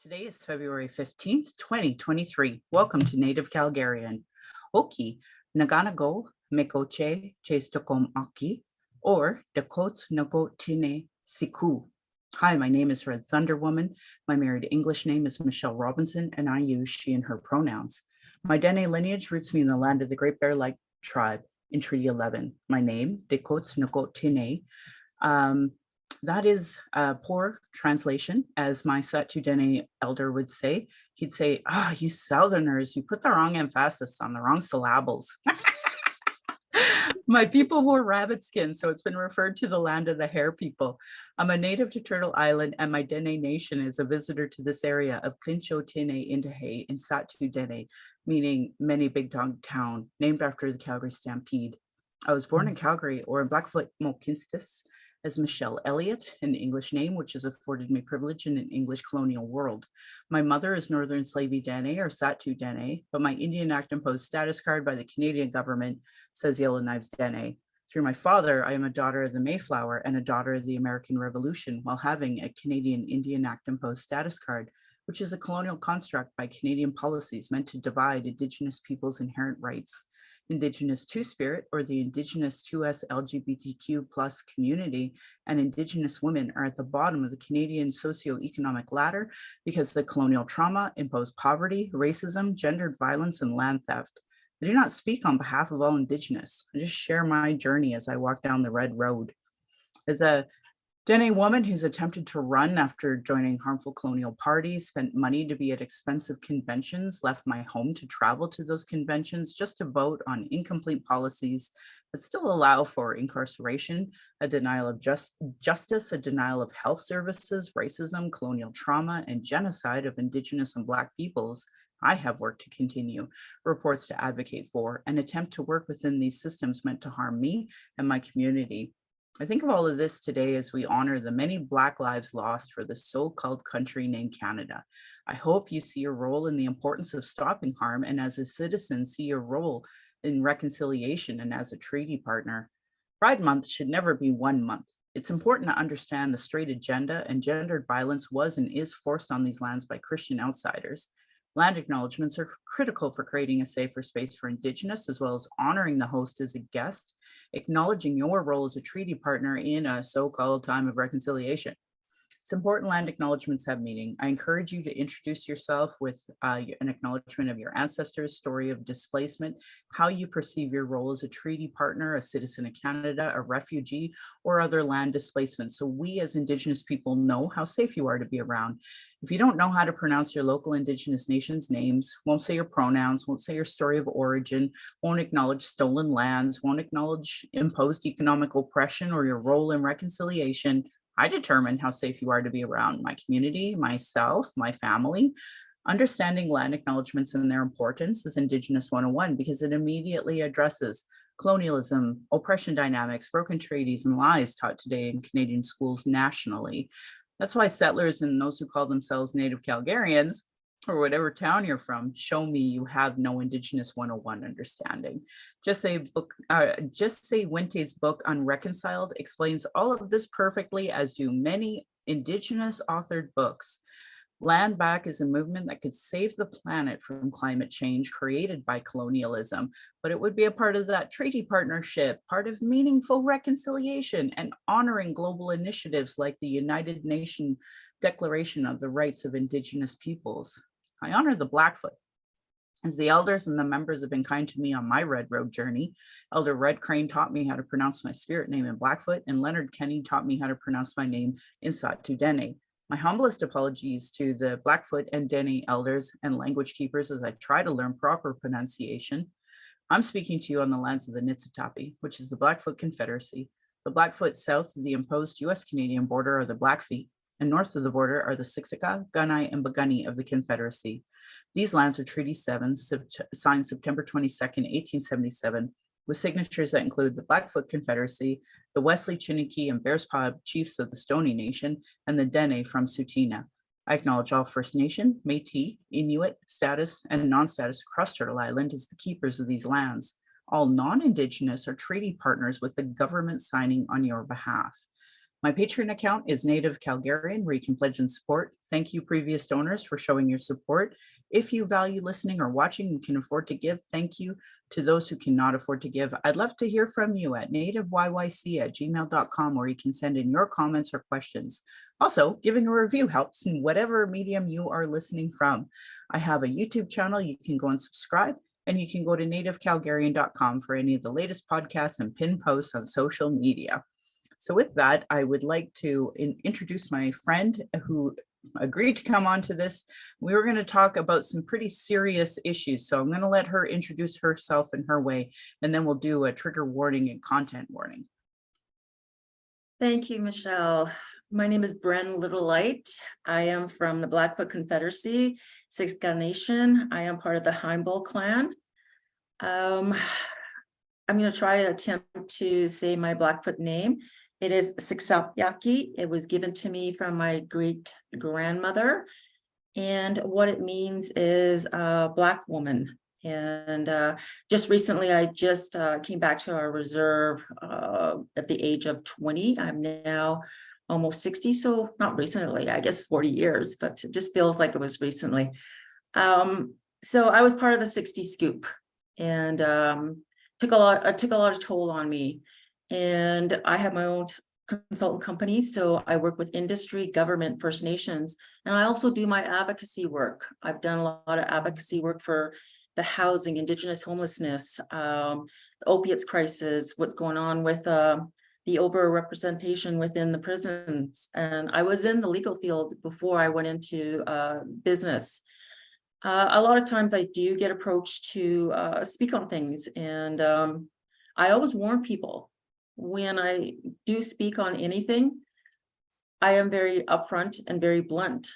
Today is February 15th, 2023. Welcome to Native Calgarian. Oki, Naganago, Mekoche, Chestokom Aki, or Dakot Nagotine Siku. Hi, my name is Red Thunder Woman. My married English name is Michelle Robinson, and I use she and her pronouns. My Dene lineage roots me in the land of the Great Bear Lake tribe in Treaty 11. My name, Dakot Nagotine, that is a poor translation, as my Satu Dene elder would say. He'd say, you Southerners, you put the wrong emphasis on the wrong syllables. My people wore rabbit skin, so it's been referred to the land of the hair people. I'm a native to Turtle Island, and my Dene nation is a visitor to this area of Clincho Tine Indahe in Satu Dene, meaning many big dog town, named after the Calgary Stampede. I was born in Calgary, or in Blackfoot Mokinstis, as Michelle Elliott, an English name, which has afforded me privilege in an English colonial world. My mother is Northern Slavey Dene or Satu Dene, but my Indian Act imposed status card by the Canadian government says Yellowknives Dene. Through my father, I am a daughter of the Mayflower and a daughter of the American Revolution while having a Canadian Indian Act imposed status card, which is a colonial construct by Canadian policies meant to divide Indigenous peoples' inherent rights. Indigenous Two-Spirit, or the Indigenous 2S LGBTQ plus community, and Indigenous women are at the bottom of the Canadian socioeconomic ladder because the colonial trauma imposed poverty, racism, gendered violence, and land theft. I do not speak on behalf of all Indigenous. I just share my journey as I walk down the red road. As a Dene woman who's attempted to run after joining harmful colonial parties, spent money to be at expensive conventions, left my home to travel to those conventions just to vote on incomplete policies that still allow for incarceration, a denial of justice, a denial of health services, racism, colonial trauma, and genocide of Indigenous and Black peoples. I have work to continue, reports to advocate for, and attempt to work within these systems meant to harm me and my community. I think of all of this today as we honor the many Black lives lost for the so-called country named Canada. I hope you see your role in the importance of stopping harm, and as a citizen, see your role in reconciliation and as a treaty partner. Pride Month should never be 1 month. It's important to understand the straight agenda and gendered violence was and is forced on these lands by Christian outsiders. Land acknowledgements are critical for creating a safer space for Indigenous, as well as honoring the host as a guest, acknowledging your role as a treaty partner in a so-called time of reconciliation. It's important land acknowledgements have meaning. I encourage you to introduce yourself with an acknowledgement of your ancestors' story of displacement, how you perceive your role as a treaty partner, a citizen of Canada, a refugee, or other land displacement, so we as Indigenous people know how safe you are to be around. If you don't know how to pronounce your local Indigenous nations' names, won't say your pronouns, won't say your story of origin, won't acknowledge stolen lands, won't acknowledge imposed economic oppression or your role in reconciliation, I determine how safe you are to be around my community, myself, my family. Understanding land acknowledgements and their importance is Indigenous 101 because it immediately addresses colonialism, oppression dynamics, broken treaties, and lies taught today in Canadian schools nationally. That's why settlers and those who call themselves Native Calgarians, or whatever town you're from, show me you have no Indigenous 101 understanding. Just say Wente's book Unreconciled explains all of this perfectly, as do many Indigenous authored books. Land Back is a movement that could save the planet from climate change created by colonialism, but it would be a part of that treaty partnership, part of meaningful reconciliation and honoring global initiatives like the United Nations Declaration of the Rights of Indigenous Peoples. I honor the Blackfoot, as the elders and the members have been kind to me on my Red Road journey. Elder Red Crane taught me how to pronounce my spirit name in Blackfoot, and Leonard Kenny taught me how to pronounce my name in Satu Dene. My humblest apologies to the Blackfoot and Dene elders and language keepers as I try to learn proper pronunciation. I'm speaking to you on the lands of the Niitsitapi, which is the Blackfoot Confederacy. The Blackfoot south of the imposed US-Canadian border are the Blackfeet, and north of the border are the Siksika, Gunai, and Bagani of the Confederacy. These lands are Treaty 7, signed September 22nd, 1877, with signatures that include the Blackfoot Confederacy, the Wesley, Chiniki, and Bears Paw chiefs of the Stoney Nation, and the Dene from Tsuut'ina. I acknowledge all First Nation, Métis, Inuit, status, and non-status across Turtle Island as the keepers of these lands. All non-Indigenous are treaty partners with the government signing on your behalf. My Patreon account is Native Calgarian, where you can pledge and support. Thank you, previous donors, for showing your support. If you value listening or watching and can afford to give, thank you. To those who cannot afford to give, I'd love to hear from you at nativeyyc@gmail.com, where you can send in your comments or questions. Also, giving a review helps in whatever medium you are listening from. I have a YouTube channel. You can go and subscribe, and you can go to nativecalgarian.com for any of the latest podcasts and pin posts on social media. So with that, I would like to introduce my friend who agreed to come on to this. We were going to talk about some pretty serious issues. So I'm going to let her introduce herself in her way, and then we'll do a trigger warning and content warning. Thank you, Michelle. My name is Bren Littlelight. I am from the Blackfoot Confederacy, Siksika Nation. I am part of the Heimbull clan. I'm going to try to attempt to say my Blackfoot name. It is Siksapyaki. It was given to me from my great grandmother. And what it means is a Black woman. And just recently, I just came back to our reserve at the age of 20. I'm now almost 60, so not recently, I guess 40 years, but it just feels like it was recently. So I was part of the 60 Scoop, and took a lot of toll on me. And I have my own consultant company, so I work with industry, government, First Nations, and I also do my advocacy work. I've done a lot of advocacy work for the housing, Indigenous homelessness, the opiates crisis, what's going on with the overrepresentation within the prisons. And I was in the legal field before I went into business. A lot of times I do get approached to speak on things, and I always warn people when I do speak on anything. I am very upfront and very blunt.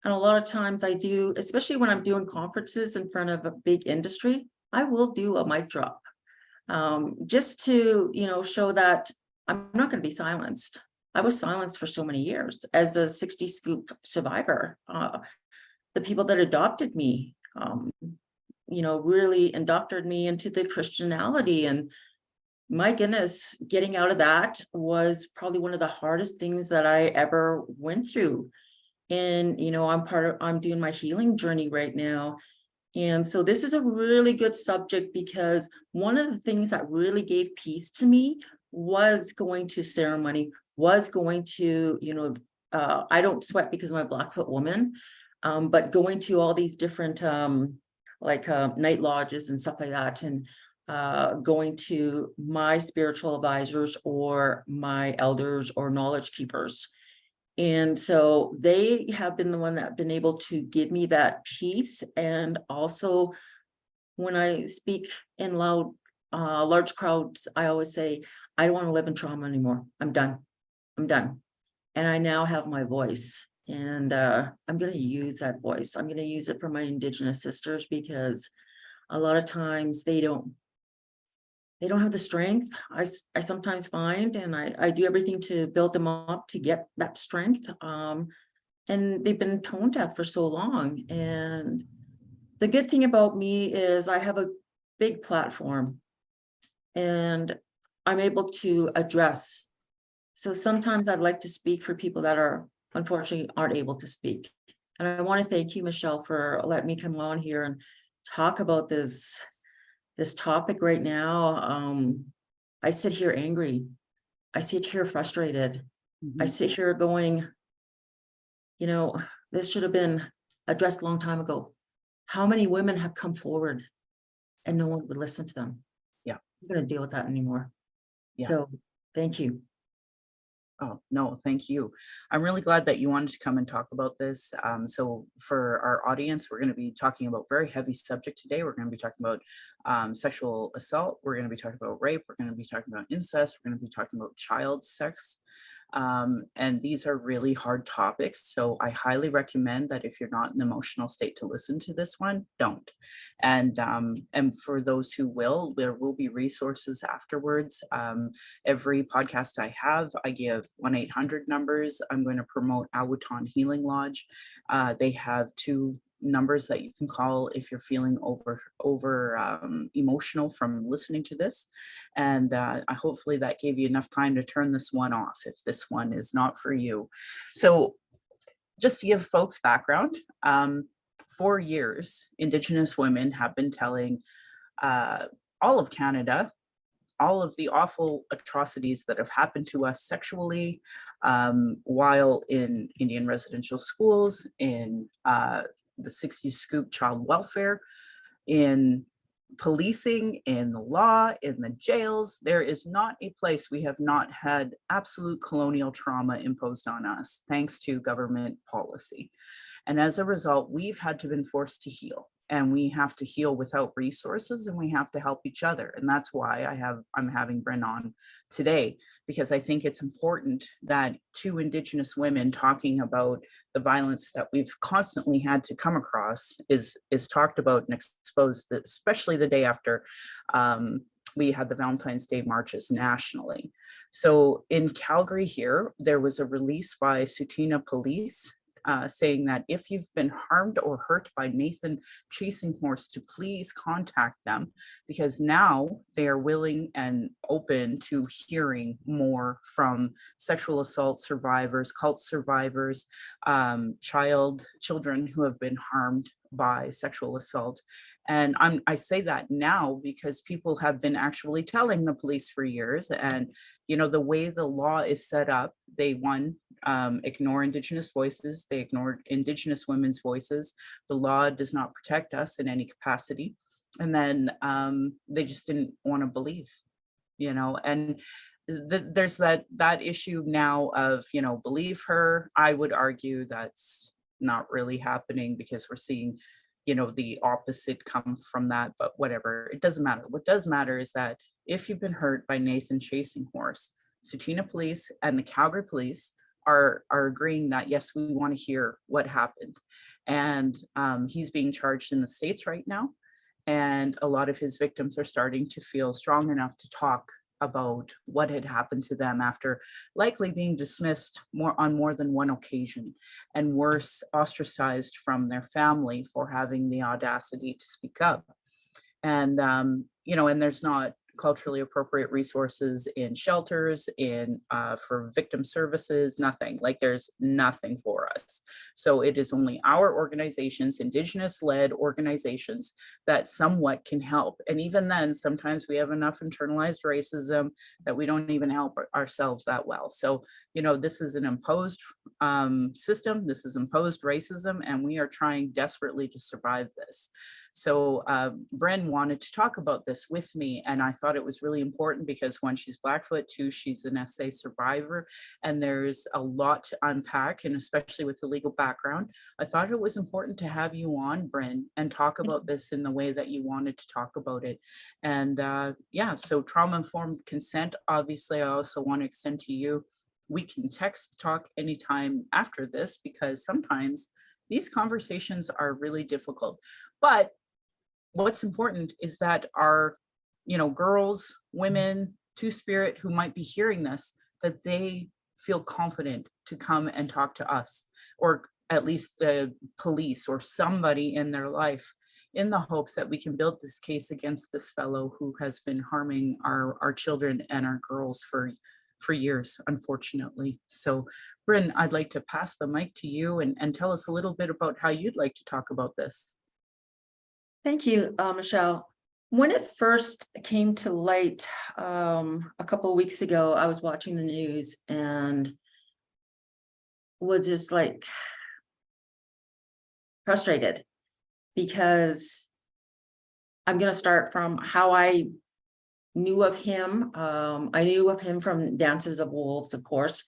And a lot of times I do, especially when I'm doing conferences in front of a big industry, I will do a mic drop just to, show that I'm not going to be silenced. I was silenced for so many years as the 60 Scoop survivor. The people that adopted me, really indoctrinated me into the Christianity. And my goodness, getting out of that was probably one of the hardest things that I ever went through. And, I'm doing my healing journey right now. And so this is a really good subject, because one of the things that really gave peace to me was going to ceremony, was going to, I don't sweat because I'm a Blackfoot woman, but going to all these different night lodges and stuff like that, and going to my spiritual advisors or my elders or knowledge keepers. And so they have been the one that have been able to give me that peace. And also when I speak in large crowds, I always say, I don't want to live in trauma anymore. I'm done. And I now have my voice, and I'm going to use that voice. I'm going to use it for my Indigenous sisters, because a lot of times they don't have the strength. I sometimes find, and I do everything to build them up to get that strength. And they've been tone deaf for so long. And the good thing about me is I have a big platform, and I'm able to address. So sometimes I'd like to speak for people that unfortunately aren't able to speak. And I want to thank you, Michelle, for letting me come on here and talk about this topic right now. I sit here angry. I sit here frustrated. I sit here going, this should have been addressed a long time ago. How many women have come forward and no one would listen to them? Yeah. I'm going to deal with that anymore. Yeah. So thank you. Oh, no, thank you. I'm really glad that you wanted to come and talk about this. So for our audience, we're going to be talking about very heavy subject today. We're going to be talking about sexual assault. We're going to be talking about rape. We're going to be talking about incest. We're going to be talking about child sex. And these are really hard topics. So I highly recommend that if you're not in an emotional state to listen to this one, don't. And for those who will, there will be resources afterwards. Every podcast I have, I give 1-800 numbers. I'm going to promote Awuton Healing Lodge. They have 2 numbers that you can call if you're feeling over emotional from listening to this. And I hopefully that gave you enough time to turn this one off if this one is not for you. So just to give folks background, for years, Indigenous women have been telling all of Canada all of the awful atrocities that have happened to us sexually while in Indian residential schools, in the 60s scoop child welfare, in policing, in the law, in the jails. There is not a place we have not had absolute colonial trauma imposed on us, thanks to government policy. And as a result, we've had to been forced to heal, and we have to heal without resources, and we have to help each other. And that's why I'm having Bren on today, because I think it's important that two Indigenous women talking about the violence that we've constantly had to come across is talked about and exposed, especially the day after we had the Valentine's Day marches nationally. So in Calgary here, there was a release by Sutina Police saying that if you've been harmed or hurt by Nathan Chasing Horse, to please contact them, because now they are willing and open to hearing more from sexual assault survivors, cult survivors, children who have been harmed by sexual assault. And I say that now because people have been actually telling the police for years. And, you know, the way the law is set up, they ignore Indigenous voices, they ignore Indigenous women's voices. The law does not protect us in any capacity. And then they just didn't want to believe, you know, and there's that issue now of, you know, believe her. I would argue that's not really happening, because we're seeing, you know, the opposite come from that, but whatever, it doesn't matter. What does matter is that if you've been hurt by Nathan Chasing Horse, Sutina Police and the Calgary Police are agreeing that, yes, we want to hear what happened. And he's being charged in the States right now. And a lot of his victims are starting to feel strong enough to talk about what had happened to them after likely being dismissed on more than one occasion, and worse, ostracized from their family for having the audacity to speak up. And you know, and there's not culturally appropriate resources in shelters, for victim services, nothing. Like, there's nothing for us. So it is only our organizations, Indigenous-led organizations, that somewhat can help. And even then, sometimes we have enough internalized racism that we don't even help ourselves that well. So, you know, this is an imposed system, this is imposed racism, and we are trying desperately to survive this. So Bren wanted to talk about this with me, and I thought it was really important because, one, she's Blackfoot, two, she's an SA survivor, and there's a lot to unpack, and especially with the legal background, I thought it was important to have you on, Bren, and talk about this in the way that you wanted to talk about it. And yeah, so trauma-informed consent, obviously, I also want to extend to you. We can text, talk anytime after this, because sometimes these conversations are really difficult. But what's important is that our, you know, girls, women, two-spirit who might be hearing this, that they feel confident to come and talk to us, or at least the police or somebody in their life, in the hopes that we can build this case against this fellow who has been harming our children and our girls for years, unfortunately. So, Bryn, I'd like to pass the mic to you and tell us a little bit about how you'd like to talk about this. Thank you, Michelle. When it first came to light a couple of weeks ago, I was watching the news and was just like frustrated, because I'm going to start from how I knew of him. I knew of him from Dances of Wolves, of course,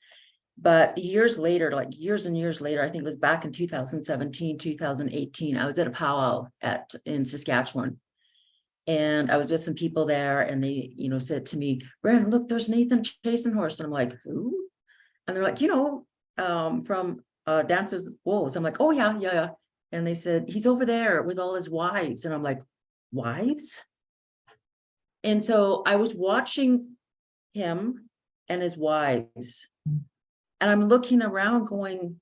but years later, like years and years later, I think it was back in 2017, 2018, I was at a powwow in Saskatchewan. And I was with some people there, and they, you know, said to me, Bren, look, there's Nathan Chasing Horse. And I'm like, who? And they're like, you know, from Dances of Wolves. I'm like, oh yeah, yeah, yeah. And they said, he's over there with all his wives. And I'm like, wives? And so I was watching him and his wives, and I'm looking around going,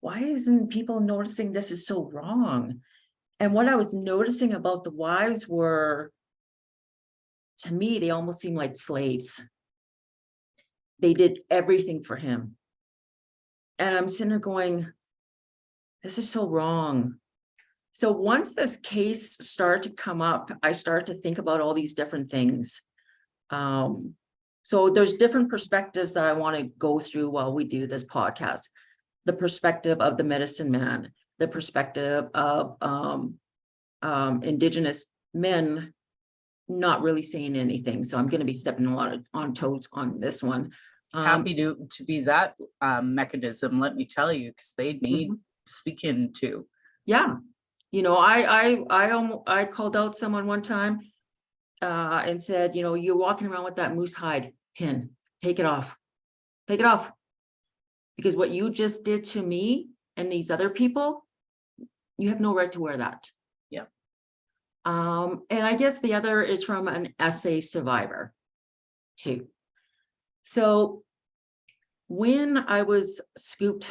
why isn't people noticing this is so wrong? And what I was noticing about the wives were, to me, they almost seemed like slaves. They did everything for him. And I'm sitting there going, this is so wrong. So once this case started to come up, I started to think about all these different things. So there's different perspectives that I want to go through while we do this podcast. The perspective of the medicine man, the perspective of Indigenous men not really saying anything. So I'm going to be stepping a lot on toes on this one. Happy to be that mechanism, let me tell you, because they need speaking to. Yeah. You know, I called out someone one time and said, you know, you're walking around with that moose hide pin, take it off, take it off. Because what you just did to me and these other people, you have no right to wear that. Yeah. And I guess the other is from an SA survivor too. So when I was scooped,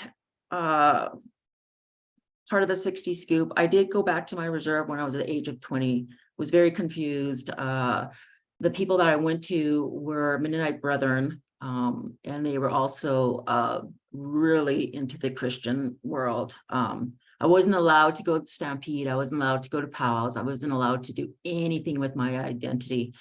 part of the 60 scoop, I did go back to my reserve when I was at the age of 20, was very confused. The people that I went to were Mennonite brethren, and they were also really into the Christian world. I wasn't allowed to go to the Stampede. I wasn't allowed to go to powwows. I wasn't allowed to do anything with my identity.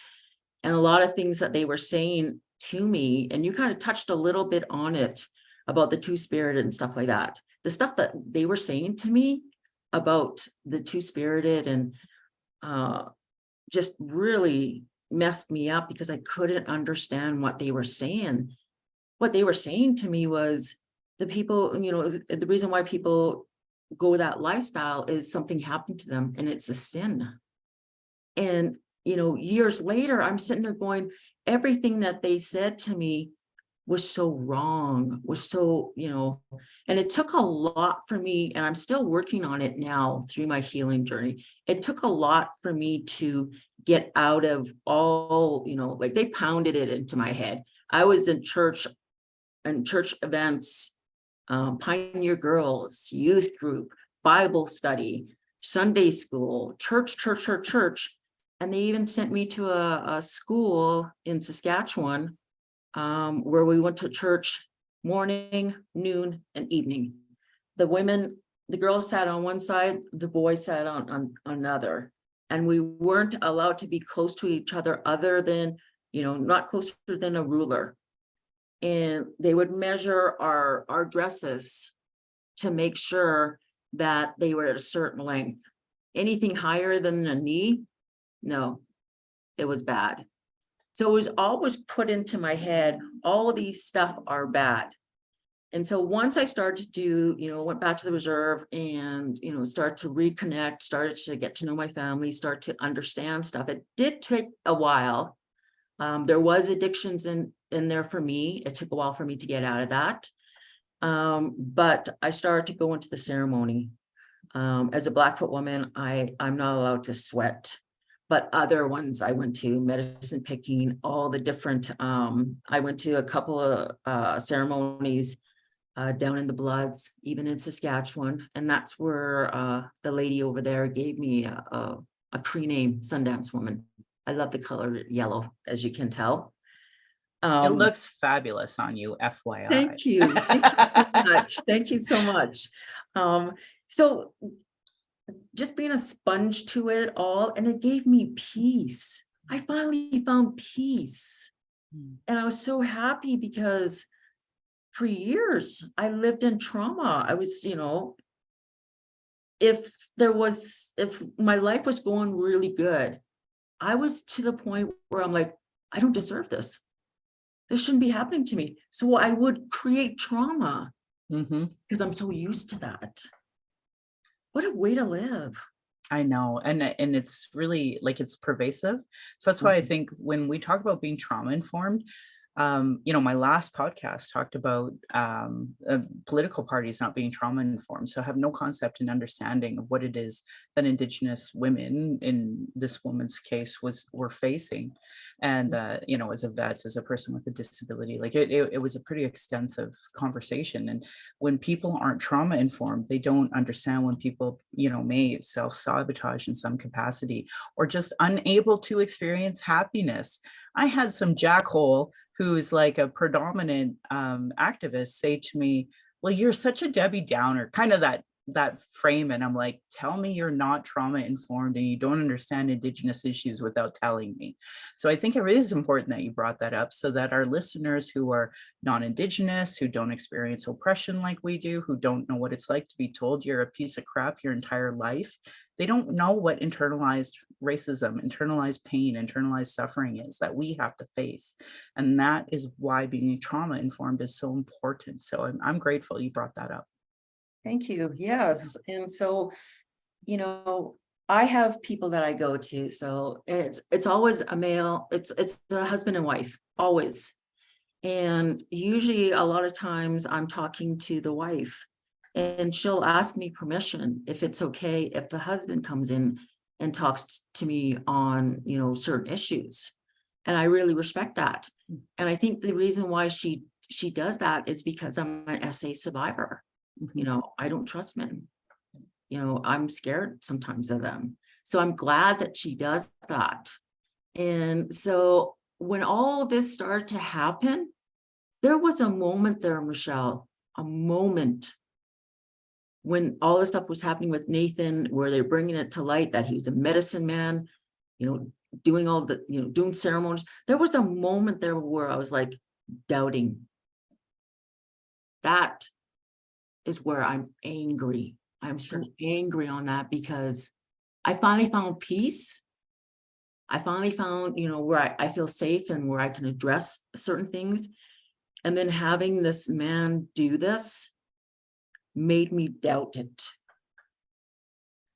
And a lot of things that they were saying to me, and you kind of touched a little bit on it about the two-spirited and stuff like that. The stuff that they were saying to me about the two-spirited and just really messed me up because I couldn't understand what they were saying. What they were saying to me was the people, you know, the reason why people go that lifestyle is something happened to them and it's a sin. And, you know, years later, I'm sitting there going, everything that they said to me was so wrong, was so, you know, and it took a lot for me, and I'm still working on it now through my healing journey. It took a lot for me to get out of all, you know, like they pounded it into my head. I was in church and church events, Pioneer Girls, youth group, Bible study, Sunday school, church. And they even sent me to a school in Saskatchewan where we went to church morning, noon, and evening. The women, the girls sat on one side, the boys sat on another. And we weren't allowed to be close to each other other than, you know, not closer than a ruler. And they would measure our dresses to make sure that they were at a certain length. Anything higher than a knee, no, it was bad. So it was always put into my head, all of these stuff are bad. And so once I started to do, you know, went back to the reserve and, you know, start to reconnect, started to get to know my family, start to understand stuff. It did take a while. There was addictions in there for me. It took a while for me to get out of that. But I started to go into the ceremony. As a Blackfoot woman, I'm not allowed to sweat, but other ones I went to, medicine picking, all the different, I went to a couple of ceremonies down in the Bloods, even in Saskatchewan. And that's where the lady over there gave me a Cree name, Sundance Woman. I love the color yellow, as you can tell. It looks fabulous on you, FYI. Thank you. Thank you so much. Thank you so much. So just being a sponge to it all, and it gave me peace. I finally found peace. And I was so happy because for years I lived in trauma. I was, you know, if my life was going really good, I was to the point where I'm like, I don't deserve this. This shouldn't be happening to me. So I would create trauma because I'm so used to that. What a way to live. I know. And it's really like it's pervasive. So that's why I think when we talk about being trauma informed, My last podcast talked about political parties not being trauma informed, so have no concept and understanding of what it is that Indigenous women, in this woman's case, were facing. And as a vet, as a person with a disability, like it was a pretty extensive conversation. And when people aren't trauma informed, they don't understand when people, may self-sabotage in some capacity or just unable to experience happiness. I had some jackhole who's like a predominant activist say to me, well, you're such a Debbie Downer, kind of that frame. And I'm like, tell me you're not trauma informed and you don't understand Indigenous issues without telling me. So I think it is important that you brought that up so that our listeners who are non-Indigenous, who don't experience oppression like we do, who don't know what it's like to be told you're a piece of crap your entire life, they don't know what internalized racism, internalized pain, internalized suffering is that we have to face. And that is why being trauma informed is so important. So I'm grateful you brought that up. Thank you. Yes. And so, I have people that I go to. So it's always a male, it's a husband and wife, always. And usually a lot of times I'm talking to the wife and she'll ask me permission if it's okay if the husband comes in and talks to me on, certain issues. And I really respect that. And I think the reason why she does that is because I'm an SA survivor. I don't trust men. I'm scared sometimes of them. So I'm glad that she does that. And so when all this started to happen, there was a moment there, Michelle, a moment when all this stuff was happening with Nathan, where they're bringing it to light that he was a medicine man, doing all the, doing ceremonies. There was a moment there where I was like doubting. That is where I'm angry. I'm so angry on that because I finally found peace. I finally found, where I feel safe and where I can address certain things. And then having this man do this made me doubt it.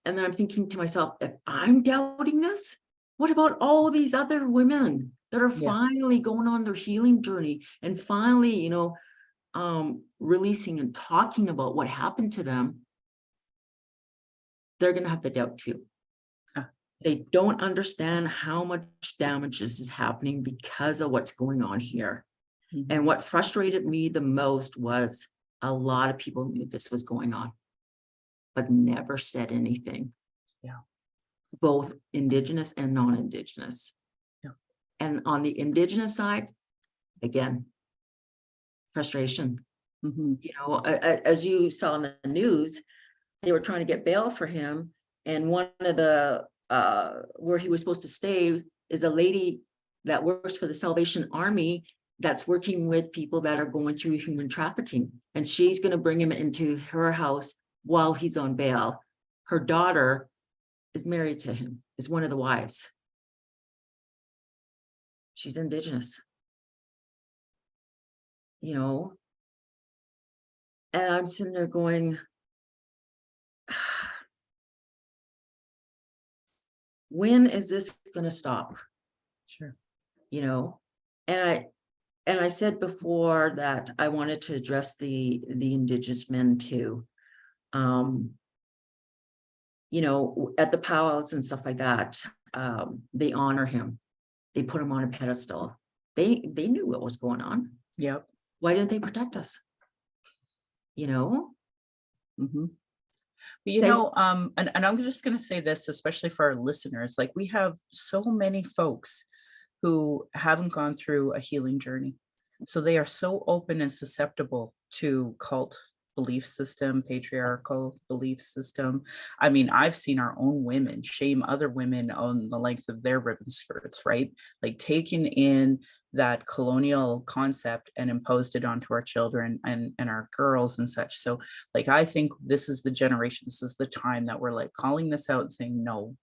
And then I'm thinking to myself, if I'm doubting this, what about all these other women that are finally going on their healing journey and finally, releasing and talking about what happened to them? They're going to have the doubt too. They don't understand how much damage this is happening because of what's going on here. Mm-hmm. And what frustrated me the most was a lot of people knew this was going on, but never said anything. Yeah. Both Indigenous and non-Indigenous. Yeah. And on the Indigenous side, again, frustration. Mm-hmm. As you saw in the news, they were trying to get bail for him. And one of the, where he was supposed to stay is a lady that works for the Salvation Army that's working with people that are going through human trafficking. And she's going to bring him into her house while he's on bail. Her daughter is married to him, is one of the wives. She's Indigenous. And I'm sitting there going, when is this going to stop? Sure. And I said before that I wanted to address the Indigenous men too. At the powwows and stuff like that, they honor him. They put him on a pedestal. They knew what was going on. Yep. Why didn't they protect us? Mm-hmm. But and I'm just going to say this, especially for our listeners, like we have so many folks who haven't gone through a healing journey. So they are so open and susceptible to cult belief system, patriarchal belief system. I mean, I've seen our own women shame other women on the length of their ribbon skirts, right? Like taking in that colonial concept and imposed it onto our children and our girls and such. So like, I think this is the generation, this is the time that we're like calling this out and saying, no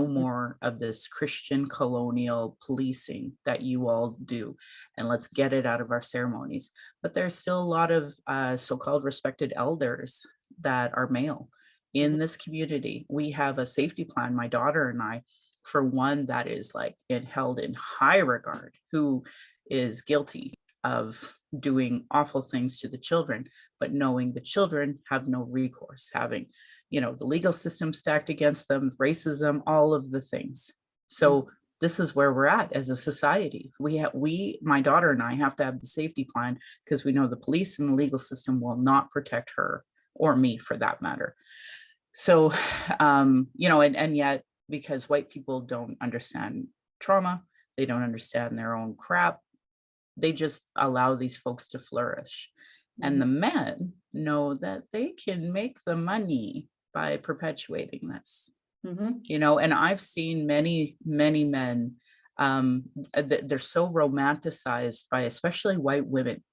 more of this Christian colonial policing that you all do, and let's get it out of our ceremonies. But there's still a lot of so-called respected elders that are male in this community. We have a safety plan, my daughter and I, for one that is like held in high regard, who is guilty of doing awful things to the children, but knowing the children have no recourse, having, the legal system stacked against them, racism, all of the things. So this is where we're at as a society. My daughter and I have to have the safety plan because we know the police and the legal system will not protect her or me for that matter. So, and yet, because white people don't understand trauma, they don't understand their own crap, they just allow these folks to flourish. And the men know that they can make the money by perpetuating this. And I've seen many, many men, they're so romanticized by especially white women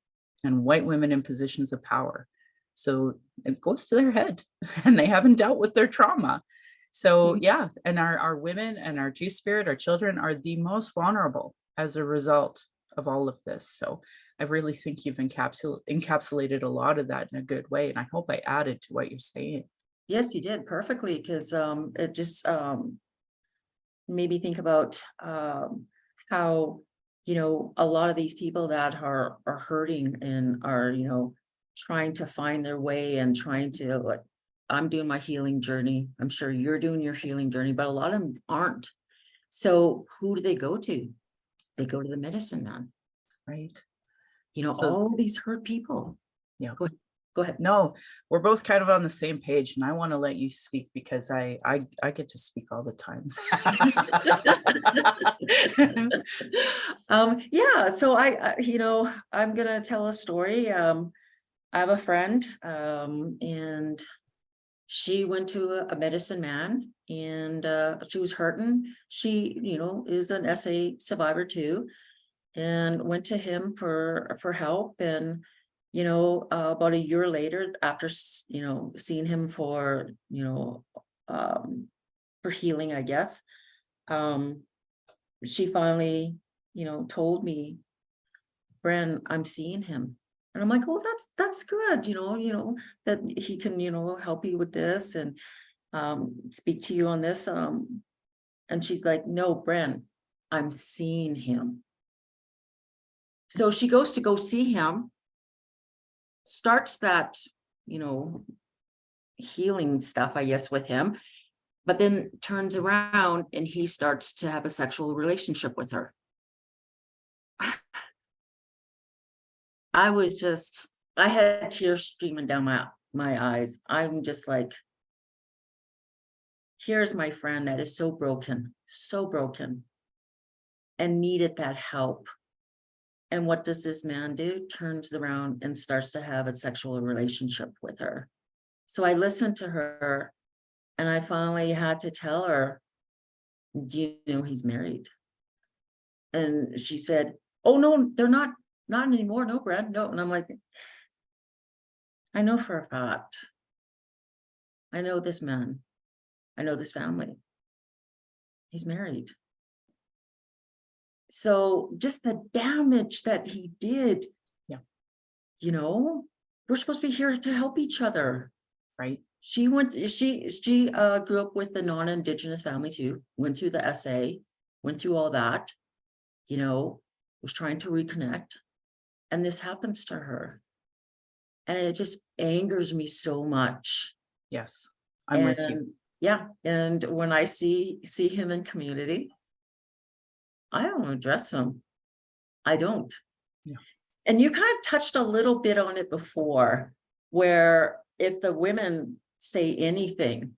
and white women in positions of power. So it goes to their head and they haven't dealt with their trauma. So yeah, and our women and our Two-Spirit, our children are the most vulnerable as a result of all of this. So I really think you've encapsulated a lot of that in a good way. And I hope I added to what you're saying. Yes, you did perfectly, because it just made me think about how, a lot of these people that are hurting and are, trying to find their way and trying to, like, I'm doing my healing journey. I'm sure you're doing your healing journey, but a lot of them aren't. So who do they go to? They go to the medicine man. Right. So, all these hurt people. Yeah. Go ahead. No, we're both kind of on the same page, and I want to let you speak because I get to speak all the time. Yeah, so I'm gonna tell a story. I have a friend, and she went to a medicine man, and she was hurting. She, is an SA survivor too, and went to him for help. And about a year later, after seeing him for for healing, I guess, she finally told me, Bren, I'm seeing him. And I'm like, oh, that's good, that he can help you with this and speak to you on this. And she's like, no, Bren, I'm seeing him. So she goes to go see him, starts that, healing stuff, I guess, with him, but then turns around and he starts to have a sexual relationship with her. I had tears streaming down my eyes. I'm just like, here's my friend that is so broken and needed that help. And what does this man do? Turns around and starts to have a sexual relationship with her. So I listened to her, and I finally had to tell her, do you know he's married? And she said, oh, no, they're not anymore. No, Brad, no. And I'm like, I know for a fact. I know this man. I know this family. He's married. So just the damage that he did, we're supposed to be here to help each other. Right. She grew up with the non-Indigenous family too, went through the SA, went through all that, was trying to reconnect. And this happens to her. And it just angers me so much. Yes, I'm with you. Yeah. And when I see him in community, I don't address him. I don't. Yeah. And you kind of touched a little bit on it before, where if the women say anything,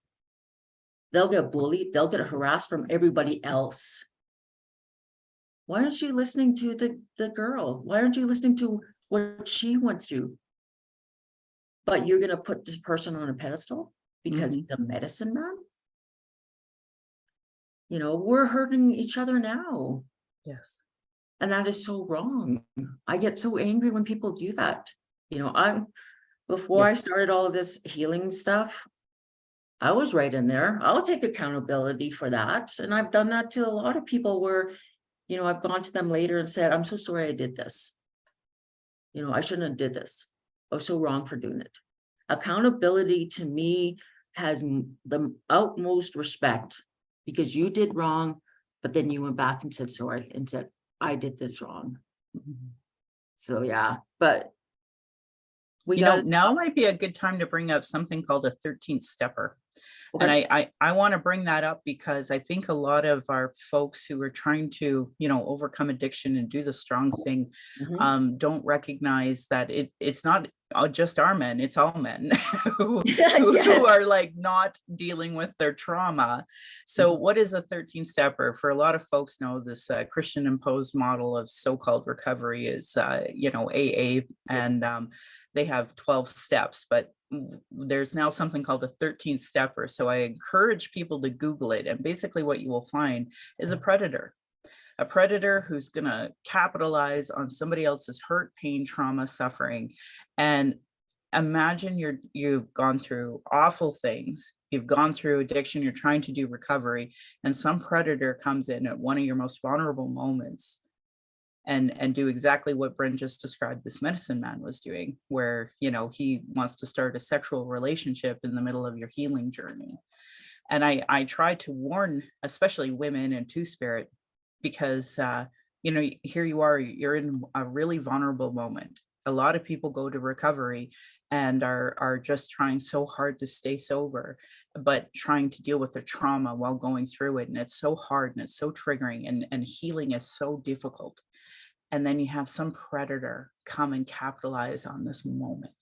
they'll get bullied, they'll get harassed from everybody else. Why aren't you listening to the girl? Why aren't you listening to what she went through? But you're going to put this person on a pedestal because he's a medicine man? We're hurting each other now. Yes. And that is so wrong. I get so angry when people do that. Before I started all of this healing stuff, I was right in there. I'll take accountability for that. And I've done that to a lot of people where, I've gone to them later and said, I'm so sorry I did this. I shouldn't have did this. I was so wrong for doing it. Accountability to me has the utmost respect, because you did wrong, but then you went back and said sorry and said, I did this wrong. Mhm. So, yeah, but we You know, gotta now stop. might be a good time to bring up something called a 13th stepper. And Okay. I want to bring that up because I think a lot of our folks who are trying to, overcome addiction and do the strong thing, Mhm. don't recognize that it's not just our men, it's all men who, Yes. who are like not dealing with their trauma. So Mhm. what is a 13 stepper? For a lot of folks know this Christian imposed model of so-called recovery is, AA, Yeah. and they have 12 steps, but there's now something called a 13th stepper. So I encourage people to Google it. And basically, what you will find is a predator who's going to capitalize on somebody else's hurt, pain, trauma, suffering. And imagine you've gone through awful things. You've gone through addiction, you're trying to do recovery, and some predator comes in at one of your most vulnerable moments and do exactly what Bren just described this medicine man was doing, where he wants to start a sexual relationship in the middle of your healing journey. And I try to warn, especially women and two spirit, because here you are, you're in a really vulnerable moment. A lot of people go to recovery and are just trying so hard to stay sober, but trying to deal with their trauma while going through it. And it's so hard and it's so triggering, and healing is so difficult. And then you have some predator come and capitalize on this moment.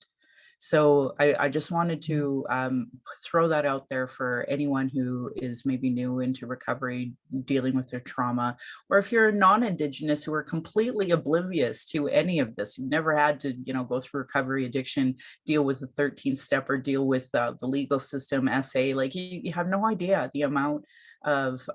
So I just wanted to throw that out there for anyone who is maybe new into recovery, dealing with their trauma, or if you're non-Indigenous who are completely oblivious to any of this, you've never had to, go through recovery, addiction, deal with the 13th step, or deal with the legal system, SA, like you have no idea the amount of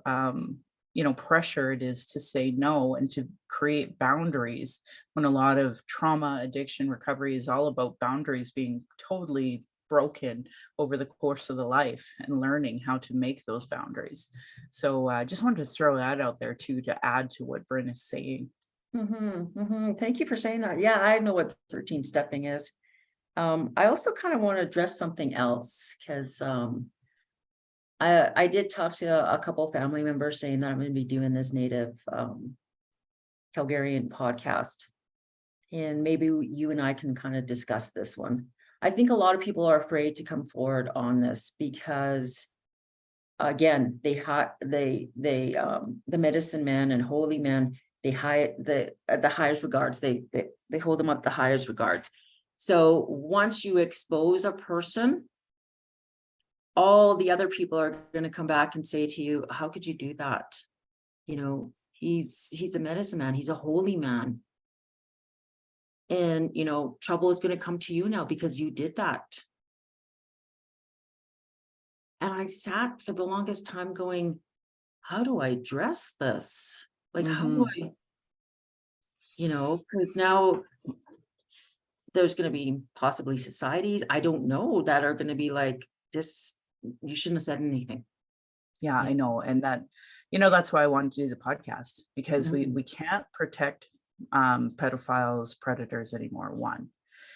pressure it is to say no and to create boundaries, when a lot of trauma, addiction, recovery is all about boundaries being totally broken over the course of the life and learning how to make those boundaries. So I just wanted to throw that out there too, to add to what Bryn is saying. Thank you for saying that. Yeah, I know what 13 stepping is. I also kind of want to address something else because I did talk to a couple family members saying that I'm going to be doing this native Calgarian podcast. And maybe you and I can kind of discuss this one. I think a lot of people are afraid to come forward on this because, again, the medicine man and holy man, they high the highest regards. They hold them up the highest regards. So once you expose a person, all the other people are going to come back and say to you, "How could you do that? He's a medicine man. He's a holy man." And, trouble is going to come to you now because you did that. And I sat for the longest time going, how do I address this? Like, how do Mhm. I, because now there's going to be possibly societies, I don't know, that are going to be like, this, you shouldn't have said anything. Yeah, Yeah. I know. And that's why I wanted to do the podcast, because we Mhm. we can't protect pedophiles, predators anymore, one.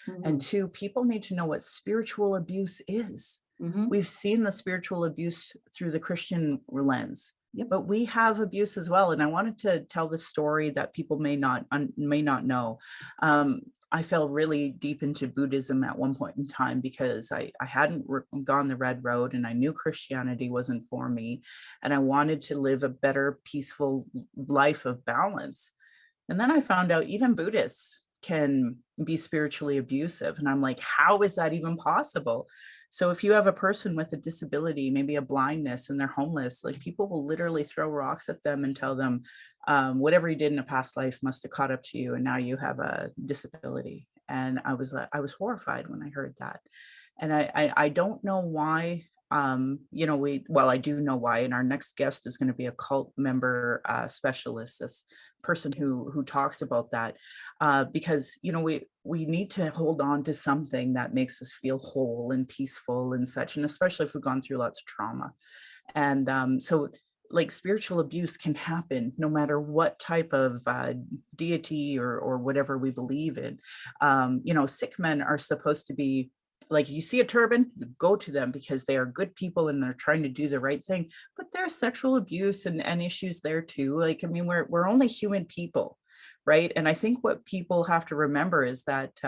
And Mhm. two, people need to know what spiritual abuse is. Mhm. We've seen the spiritual abuse through the Christian lens, Yep. but we have abuse as well. And I wanted to tell this story that people may not know. I fell really deep into Buddhism at one point in time because I hadn't gone the red road, and I knew Christianity wasn't for me. And I wanted to live a better, peaceful life of balance. And then I found out even Buddhists can be spiritually abusive. And I'm like, how is that even possible? So if you have a person with a disability, maybe a blindness, and they're homeless, like people will literally throw rocks at them and tell them, whatever you did in a past life must have caught up to you, and now you have a disability. And I was horrified when I heard that. And I don't know why. I do know why, and our next guest is going to be a cult member specialist, this person who talks about that, because we need to hold on to something that makes us feel whole and peaceful and such, and especially if we've gone through lots of trauma. And so, like, spiritual abuse can happen no matter what type of deity or whatever we believe in. Sick men are supposed to be, like, you see a turban, you go to them because they are good people and they're trying to do the right thing. But there's sexual abuse and issues there too. Like, I mean, we're only human people. right? And I think what people have to remember is that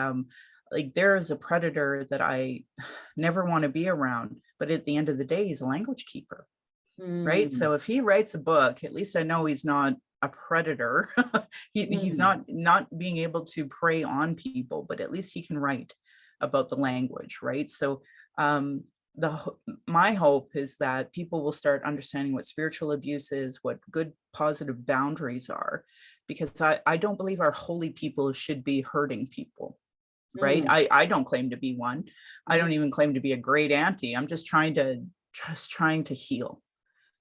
like there is a predator that I never want to be around, but at the end of the day, he's a language keeper, right? Mm, So if he writes a book, at least I know he's not a predator. He's mm, not being able to prey on people, but at least he can write about the language, right? So um, my hope is that people will start understanding what spiritual abuse is, what good positive boundaries are, because I don't believe our holy people should be hurting people, right? mm, I don't claim to be one. I don't mhm, even claim to be a great auntie. I'm just trying to heal.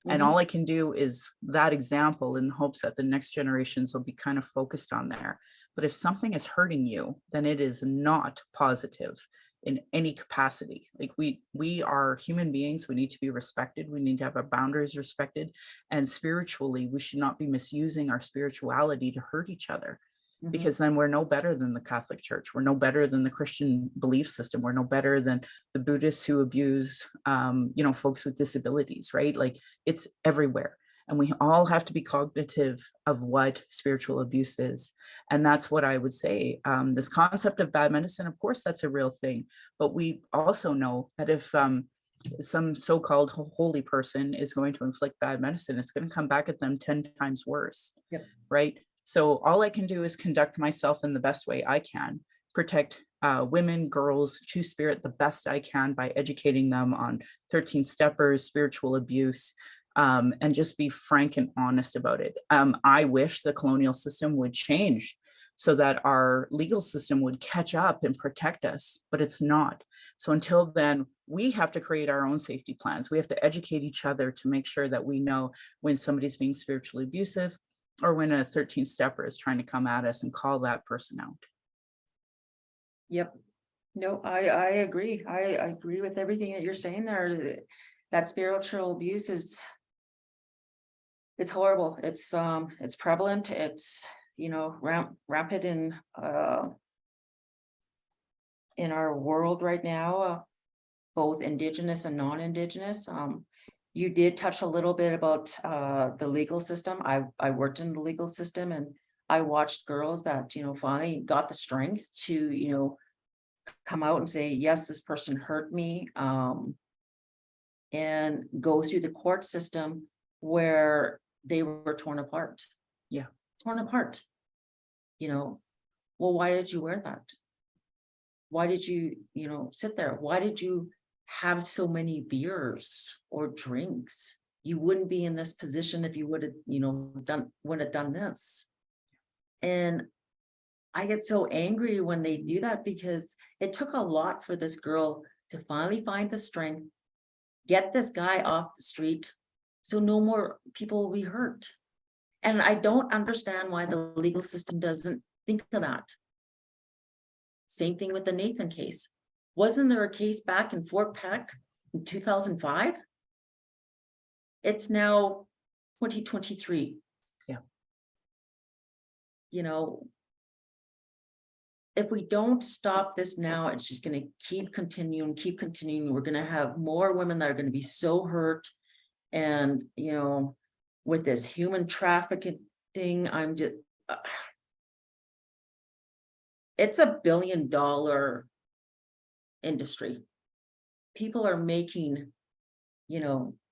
And all mhm. I can do is that example in hopes that the next generations will be kind of focused on there. But if something is hurting you, then it is not positive in any capacity. Like we are human beings, we need to be respected, we need to have our boundaries respected. And spiritually, we should not be misusing our spirituality to hurt each other, Mhm. because then we're no better than the Catholic Church. We're no better than the Christian belief system. We're no better than the Buddhists who abuse, folks with disabilities, right? Like it's everywhere. And we all have to be cognitive of what spiritual abuse is. And that's what I would say. This concept of bad medicine, of course, that's a real thing. But we also know that if some so-called holy person is going to inflict bad medicine, it's going to come back at them 10 times worse, Yep. right? So all I can do is conduct myself in the best way I can, protect women, girls, choose spirit the best I can by educating them on 13 steppers, spiritual abuse, and just be frank and honest about it. I wish the colonial system would change so that our legal system would catch up and protect us, but it's not. So until then, we have to create our own safety plans. We have to educate each other to make sure that we know when somebody's being spiritually abusive, or when a 13 stepper is trying to come at us, and call that person out. Yep. No, I agree. I agree with everything that you're saying there. That spiritual abuse is, it's horrible. It's prevalent. It's, rampant in our world right now, both indigenous and non-indigenous. You did touch a little bit about the legal system. I worked in the legal system, and I watched girls that, finally got the strength to, come out and say, yes, this person hurt me, and go through the court system where they were torn apart. Yeah. Torn apart. Well, why did you wear that? Why did you, sit there? Why did you have so many beers or drinks? You wouldn't be in this position if you would have, would have done this. And I get so angry when they do that, because it took a lot for this girl to finally find the strength, get this guy off the street, so no more people will be hurt. And I don't understand why the legal system doesn't think of that. Same thing with the Nathan case. Wasn't there a case back in Fort Peck in 2005? It's now 2023. Yeah. If we don't stop this now, it's just going to keep continuing. We're going to have more women that are going to be so hurt. And, with this human trafficking, I'm just, it's $1 billion industry. People are making,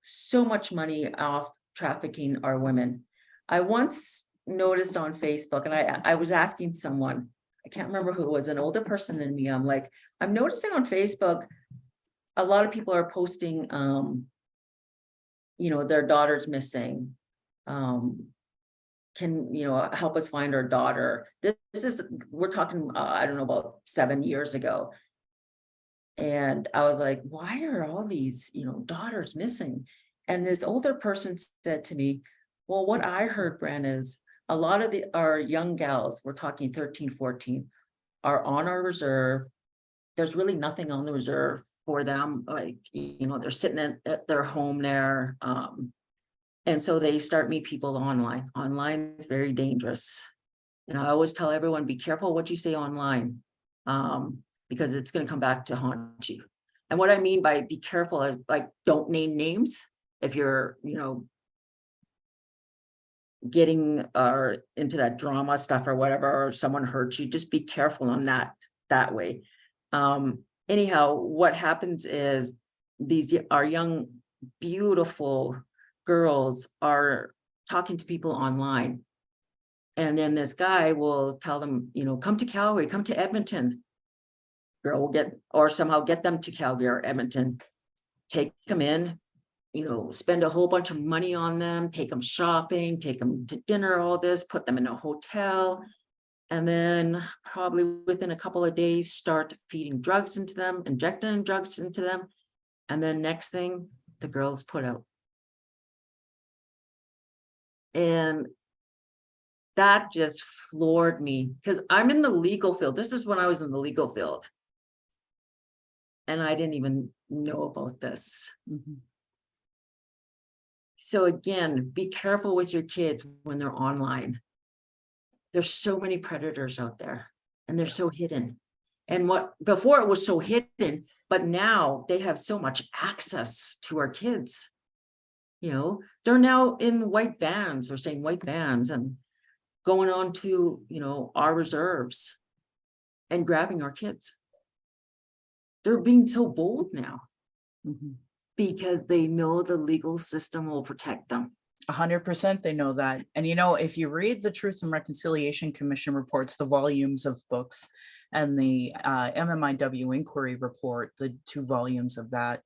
so much money off trafficking our women. I once noticed on Facebook, and I was asking someone, I can't remember who it was, an older person than me. I'm like, I'm noticing on Facebook, a lot of people are posting, their daughter's missing. Can, help us find our daughter. This is, we're talking, I don't know, about 7 years ago. And I was like, why are all these, daughters missing? And this older person said to me, well, what I heard, Bren, is a lot of our young gals, we're talking 13, 14, are on our reserve. There's really nothing on the reserve for them. Like, they're sitting at their home there. And so they start meet people online. Online is very dangerous. I always tell everyone, be careful what you say online, because it's going to come back to haunt you. And what I mean by be careful is, like, don't name names. If you're, getting into that drama stuff or whatever, or someone hurts you, just be careful on that way. Anyhow, what happens is our young, beautiful girls are talking to people online. And then this guy will tell them, come to Calgary, come to Edmonton. Girl will or somehow get them to Calgary or Edmonton, take them in, spend a whole bunch of money on them, take them shopping, take them to dinner, all this, put them in a hotel. And then probably within a couple of days, start feeding drugs into them, injecting drugs into them. And then next thing, the girl's put out. And that just floored me, because I'm in the legal field. This is when I was in the legal field. And I didn't even know about this. Mm-hmm. So again, be careful with your kids when they're online. There's so many predators out there, and they're so hidden. And before it was so hidden, but now they have so much access to our kids. They're now in white vans, or saying white vans, and going on to, our reserves and grabbing our kids. They're being so bold now. Mm-hmm. Because they know the legal system will protect them. 100% they know that. And if you read the Truth and Reconciliation Commission reports, the volumes of books, and the MMIW inquiry report, the 2 volumes of that,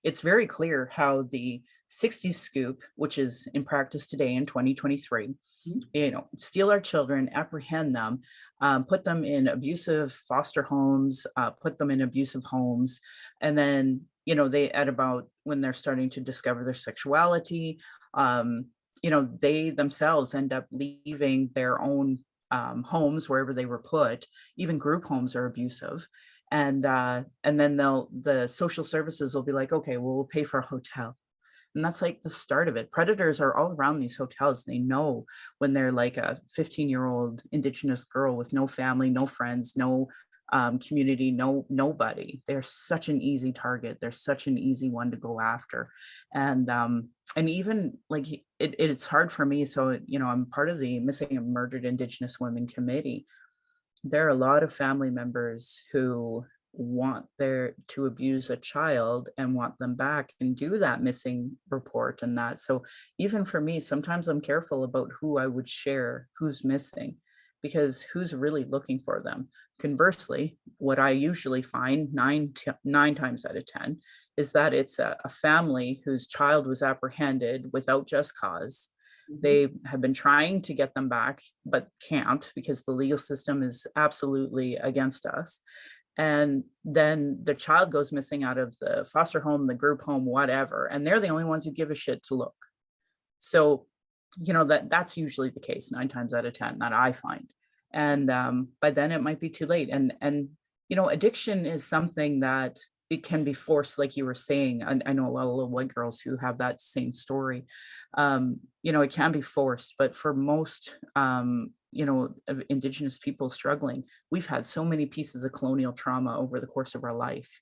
it's very clear how the 60s scoop, which is in practice today in 2023, steal our children, apprehend them, put them in abusive foster homes, put them in abusive homes, and then they, at about when they're starting to discover their sexuality, they themselves end up leaving their own homes wherever they were put. Even group homes are abusive, and then the social services will be like, okay, well, we'll pay for a hotel. And that's like the start of it. Predators are all around these hotels. They know when they're like a 15-year-old Indigenous girl with no family, no friends, no community, nobody. They're such an easy target. They're such an easy one to go after. And even like it's hard for me. So, I'm part of the Missing and Murdered Indigenous Women Committee. There are a lot of family members who want to abuse a child and want them back and do that missing report and that. So even for me, sometimes I'm careful about who I would share, who's missing, because who's really looking for them. Conversely, what I usually find 9 times out of 10 is that it's a family whose child was apprehended without just cause. They have been trying to get them back, but can't, because the legal system is absolutely against us. And then the child goes missing out of the foster home, the group home, whatever, and they're the only ones who give a shit to look. So, that's usually the case 9 times out of 10 that I find. And by then it might be too late. And addiction is something that it can be forced, like you were saying. I know a lot of little white girls who have that same story. It can be forced, but for most of Indigenous people struggling, we've had so many pieces of colonial trauma over the course of our life,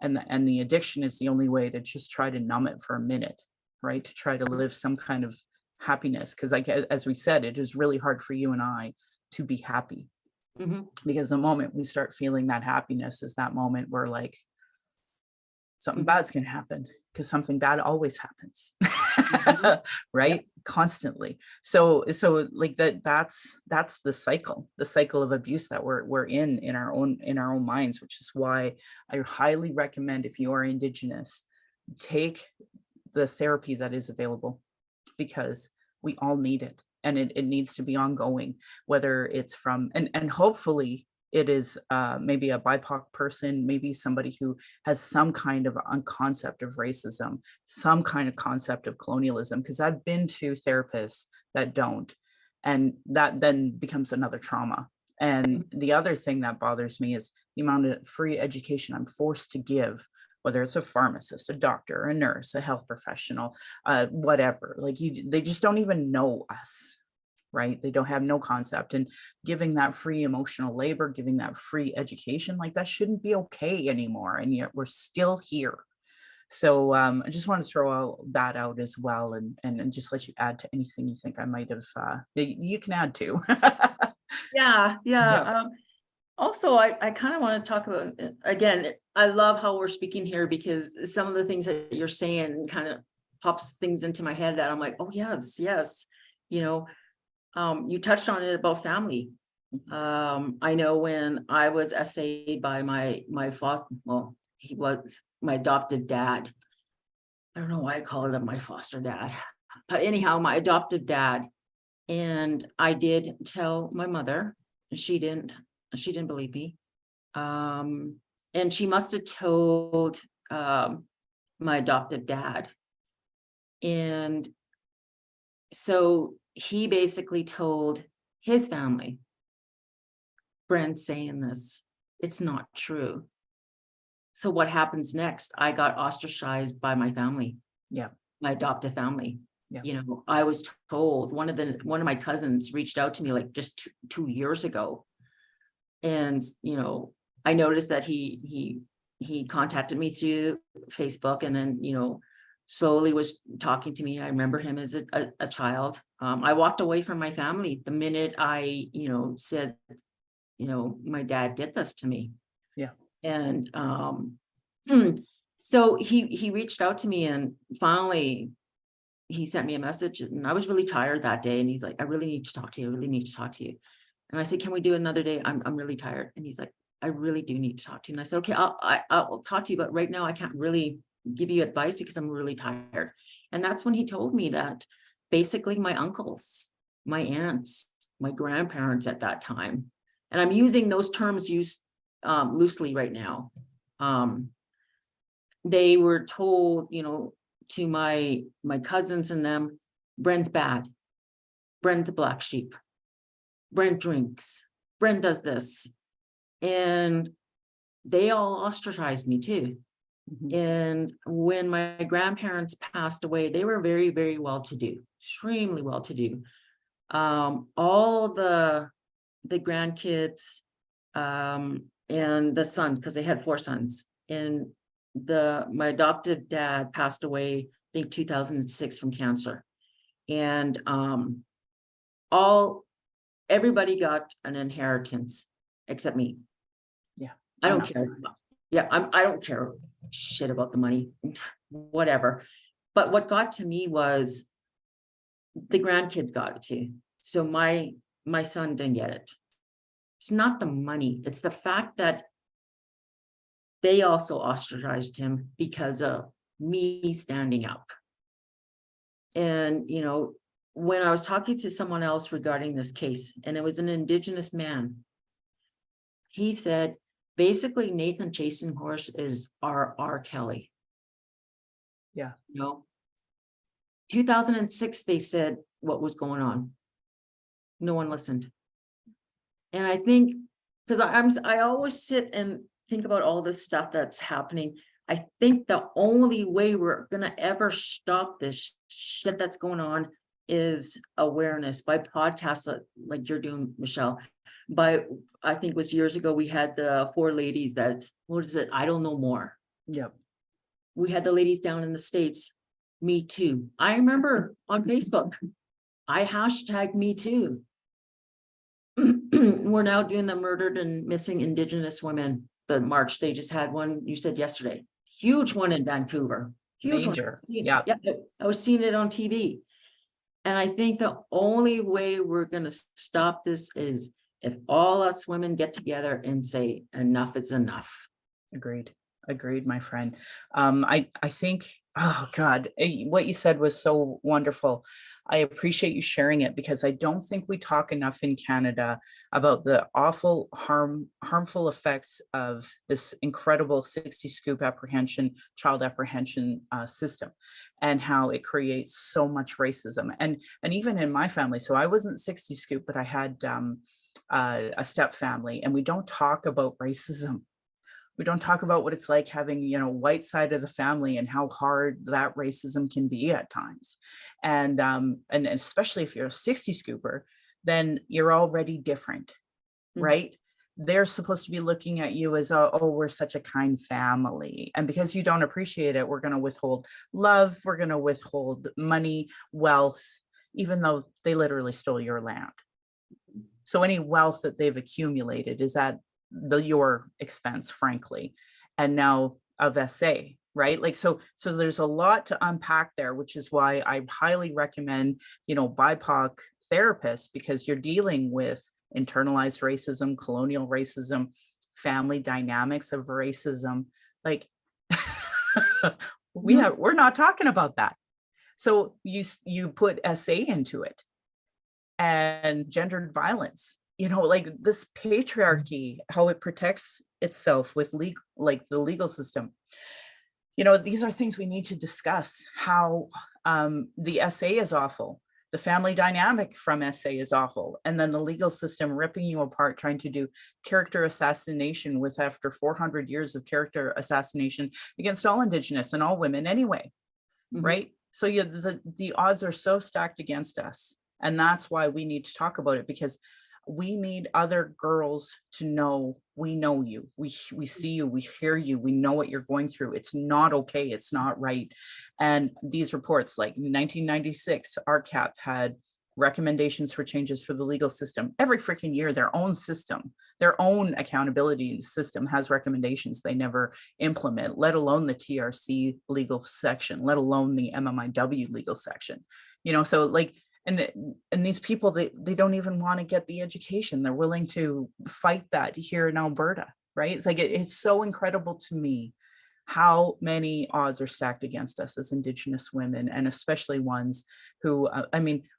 and the addiction is the only way to just try to numb it for a minute, right? To try to live some kind of happiness, because as we said, it is really hard for you and I to be happy, because the moment we start feeling that happiness is that moment where like something bad's gonna happen, because something bad always happens. Right? Yep. Constantly. So like that's the cycle of abuse that we're in our own minds, which is why I highly recommend, if you are Indigenous, take the therapy that is available, because we all need it, and it needs to be ongoing, whether it's from and hopefully it is maybe a BIPOC person, maybe somebody who has some kind of concept of racism, some kind of concept of colonialism, because I've been to therapists that don't, and that then becomes another trauma. And the other thing that bothers me is the amount of free education I'm forced to give, whether it's a pharmacist, a doctor, a nurse, a health professional, whatever. Like they just don't even know us. Right? They don't have no concept, and giving that free emotional labor, giving that free education, like that shouldn't be okay anymore. And yet we're still here. So I just want to throw all that out as well, and just let you add to anything you think I might have you can add to. Yeah, yeah. Yeah. Also, I kind of want to talk about, again, I love how we're speaking here because some of the things that you're saying kind of pops things into my head that I'm like, oh, yes, yes. You know, you touched on it about family. I know when I was SA'd by my foster, well, he was my adoptive dad. I don't know why I call it my foster dad, but anyhow, my adoptive dad. And I did tell my mother, and she didn't believe me. And she must have told my adoptive dad. And so he basically told his family, Bren's saying this, it's not true. So what happens next? I got ostracized by my family, Yeah. my adoptive family. Yeah. You know, I was told, one of my cousins reached out to me like just 2 years ago. And, you know, I noticed that he contacted me through Facebook, and then, you know, slowly was talking to me. I remember him as a child. I walked away from my family the minute I, you know, said, you know, my dad did this to me. Yeah. And so he reached out to me, and finally he sent me a message, and I was really tired that day. And he's like, I really need to talk to you. I really need to talk to you. And I said, can we do another day? I'm really tired. And he's like, I really do need to talk to you. And I said, okay, I'll talk to you, but right now I can't really give you advice because I'm really tired. And that's when he told me that basically my uncles, my aunts, my grandparents at that time, and I'm using those terms used loosely right now. They were told, you know, to my cousins and them, Bren's bad. Bren's a black sheep. Bren drinks. Bren does this. And they all ostracized me too. And when my grandparents passed away, they were very, very well-to-do, extremely well-to-do. All the grandkids and the sons, because they had 4 sons, and my adoptive dad passed away, I think 2006 from cancer. And everybody got an inheritance except me. Yeah. I I'm don't not care. surprised. Yeah, I don't care shit about the money, whatever. But what got to me was the grandkids got it too. So my son didn't get it. It's not the money, it's the fact that they also ostracized him because of me standing up. And, you know, when I was talking to someone else regarding this case, and it was an Indigenous man, he said, basically, Nathan Chasing Horse is our R. Kelly. Yeah. You know, 2006, they said what was going on. No one listened. And I think, because I always sit and think about all this stuff that's happening. I think the only way we're gonna ever stop this shit that's going on is awareness by podcasts like you're doing, Michelle. But I think it was years ago, we had the 4 ladies that, what is it? I don't know more. Yep. We had the ladies down in the States, Me Too. I remember on Facebook, I hashtag Me Too. We're now doing the murdered and missing Indigenous women, the march. They just had one, you said yesterday, huge one in Vancouver. Huge Major. one. Yeah. I was seeing it on TV. And I think the only way we're going to stop this is if all us women get together and say enough is enough. Agreed. Agreed, my friend. I think, oh God, what you said was so wonderful. I appreciate you sharing it because I don't think we talk enough in Canada about the awful harmful effects of this incredible 60 scoop child apprehension system, and how it creates so much racism. And even in my family, so I wasn't 60 scoop, but I had a step family, and we don't talk about racism. We don't talk about what it's like having, white side of the family and how hard that racism can be at times. And especially if you're a 60 scooper, then you're already different, Mhm. right? they're supposed to be looking at you as, oh, we're such a kind family. And because you don't appreciate it, we're going to withhold love, we're going to withhold money, wealth, even though they literally stole your land. So any wealth that they've accumulated is at your expense, frankly. And now of SA, right? Like, so there's a lot to unpack there, which is why I highly recommend, BIPOC therapists, because you're dealing with internalized racism, colonial racism, family dynamics of racism. Like we're not talking about that. So you put SA into it, and gendered violence, like this patriarchy, how it protects itself with the legal system. These are things we need to discuss. How the SA is awful, the family dynamic from SA is awful, and then the legal system ripping you apart, trying to do character assassination with after 400 years of character assassination against all Indigenous and all women anyway. Right? So the odds are so stacked against us. And that's why we need to talk about it, because we need other girls to know, we know you, we see you, we hear you, we know what you're going through. It's not okay, it's not right. And these reports, like 1996, RCAP had recommendations for changes for the legal system. Every freaking year, their own system, their own accountability system has recommendations they never implement, let alone the TRC legal section, let alone the MMIW legal section. So like, and these people, they don't even want to get the education. They're willing to fight that here in Alberta, right? It's like, it's so incredible to me how many odds are stacked against us as Indigenous women, and especially ones who,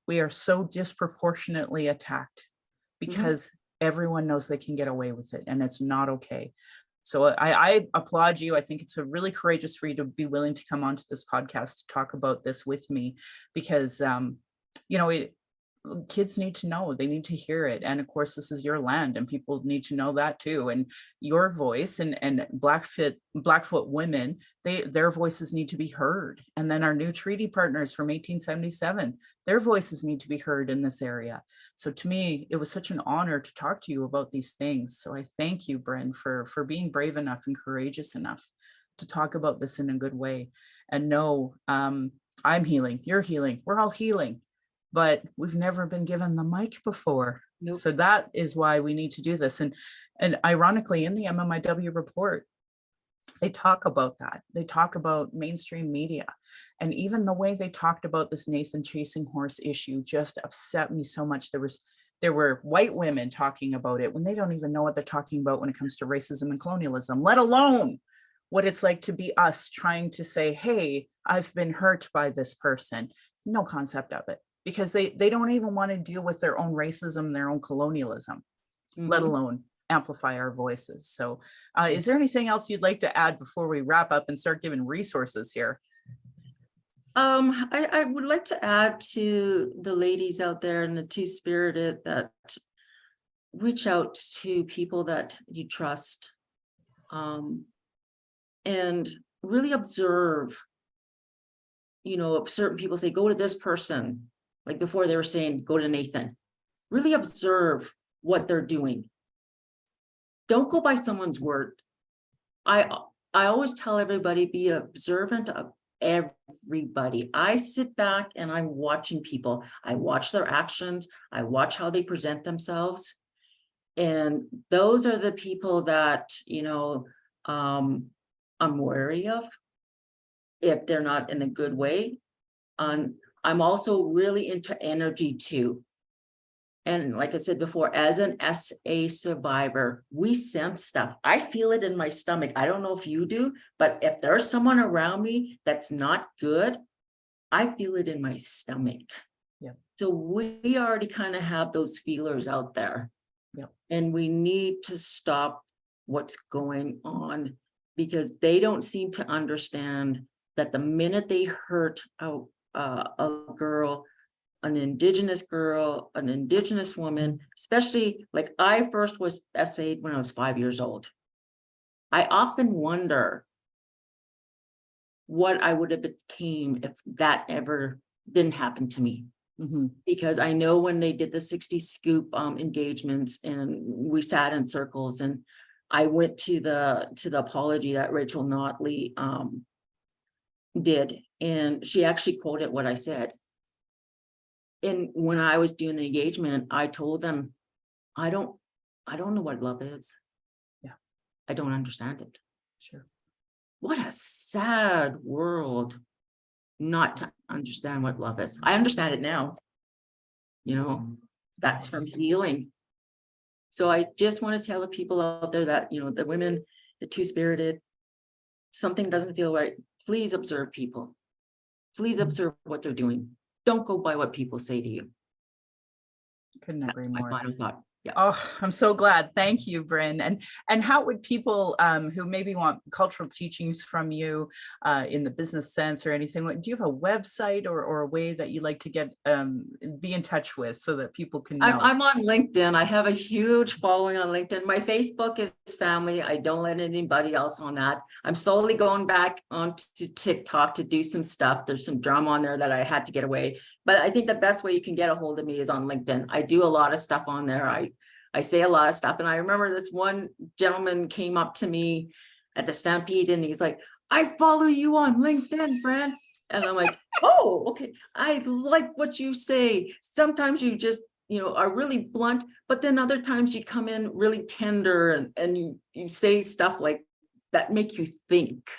we are so disproportionately attacked because everyone knows they can get away with it, and it's not okay. So I applaud you. I think it's a really courageous for you to be willing to come onto this podcast to talk about this with me, because kids need to know, they need to hear it. And of course, this is your land, and people need to know that too. And your voice and Blackfoot women, their voices need to be heard. And then our new treaty partners from 1877, their voices need to be heard in this area. So to me, it was such an honor to talk to you about these things. So I thank you, Bren, for being brave enough and courageous enough to talk about this in a good way. And no, I'm healing, you're healing, we're all healing. But we've never been given the mic before. Nope. So that is why we need to do this. And ironically, in the MMIW report, they talk about that. They talk about mainstream media. And even the way they talked about this Nathan chasing horse issue just upset me so much. There were white women talking about it when they don't even know what they're talking about when it comes to racism and colonialism, let alone what it's like to be us trying to say, hey, I've been hurt by this person. No concept of it. Because they don't even want to deal with their own racism, their own colonialism, let alone amplify our voices. So is there anything else you'd like to add before we wrap up and start giving resources here? I would like to add to the ladies out there and the two-spirited that reach out to people that you trust, and really observe, if certain people say, go to this person, like before they were saying, go to Nathan, really observe what they're doing. Don't go by someone's word. I always tell everybody, be observant of everybody. I sit back and I'm watching people. I watch their actions. I watch how they present themselves. And those are the people that, I'm wary of if they're not in a good way. I'm also really into energy too. And like I said before, as an SA survivor, we sense stuff. I feel it in my stomach. I don't know if you do, but if there's someone around me that's not good, I feel it in my stomach. Yeah. So we already kind of have those feelers out there. Yeah. And we need to stop what's going on, because they don't seem to understand that the minute they hurt a girl, an Indigenous girl, an Indigenous woman, especially like I first was SA'd when I was 5 years old. I often wonder what I would have became if that ever didn't happen to me. Mhm. because I know when they did the 60 scoop engagements and we sat in circles, and I went to the apology that Rachel Notley did, and she actually quoted what I said. And when I was doing the engagement, I told them, I don't know what love is. Yeah. I don't understand it. Sure. What a sad world not to understand what love is. I understand it now. That's from healing. So I just want to tell the people out there that, the women, the two-spirited, something doesn't feel right. Please observe people. Please observe what they're doing. Don't go by what people say to you. Couldn't agree That's my more. final thought. Yeah. Oh, I'm so glad. Thank you, Bren. And how would people who maybe want cultural teachings from you in the business sense or anything, do you have a website or a way that you like to get be in touch with so that people can know? I'm on LinkedIn. I have a huge following on LinkedIn. My Facebook is family. I don't let anybody else on that. I'm slowly going back onto TikTok to do some stuff. There's some drama on there that I had to get away. But I think the best way you can get a hold of me is on LinkedIn. I do a lot of stuff on there. I say a lot of stuff. And I remember this one gentleman came up to me at the Stampede and he's like, I follow you on LinkedIn, Bren. And I'm like, oh, okay. I like what you say. Sometimes you just, are really blunt, but then other times you come in really tender and you say stuff like that make you think.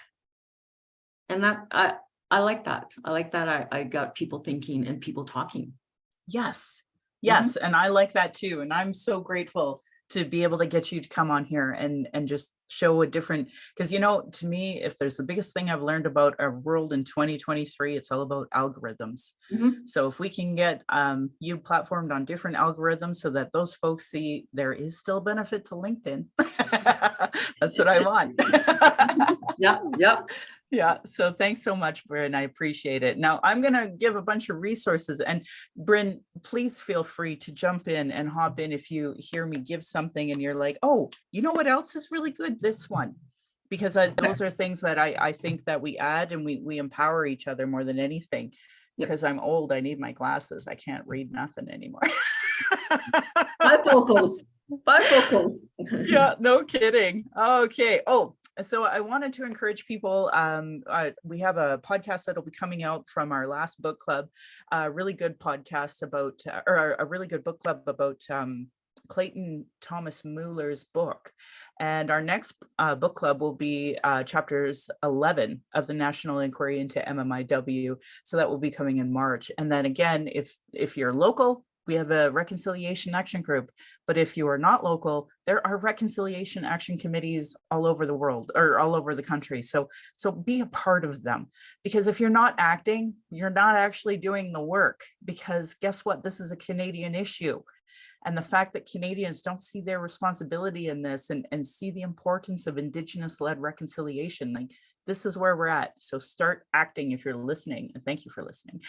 And that I like that. I like that I got people thinking and people talking. Yes. Yes. And I like that too. And I'm so grateful to be able to get you to come on here and just show a different, because to me, if there's the biggest thing I've learned about our world in 2023, it's all about algorithms. So if we can get you platformed on different algorithms so that those folks see there is still benefit to LinkedIn, that's what I want. Yeah. Yeah. So thanks so much, Bryn. I appreciate it. Now I'm going to give a bunch of resources, and Bryn, please feel free to jump in and hop in if you hear me give something and you're like, oh, you know what else is really good? This one, because those are things that I think that we add and we empower each other more than anything. Because I'm old, I need my glasses. I can't read nothing anymore. Bifocals. Yeah, no kidding. Okay. Oh, so I wanted to encourage people. We have a podcast that'll be coming out from our last book club, a really good podcast about, or a really good book club about Clayton Thomas Mueller's book. And our next book club will be chapters 11 of the National Inquiry into MMIW. So that will be coming in March. And then again, if you're local, we have a reconciliation action group. But if you are not local, there are reconciliation action committees all over the world or all over the country. So be a part of them, because if you're not acting, you're not actually doing the work, because guess what? This is a Canadian issue. And the fact that Canadians don't see their responsibility in this and see the importance of Indigenous-led reconciliation, like this is where we're at. So start acting if you're listening. And thank you for listening.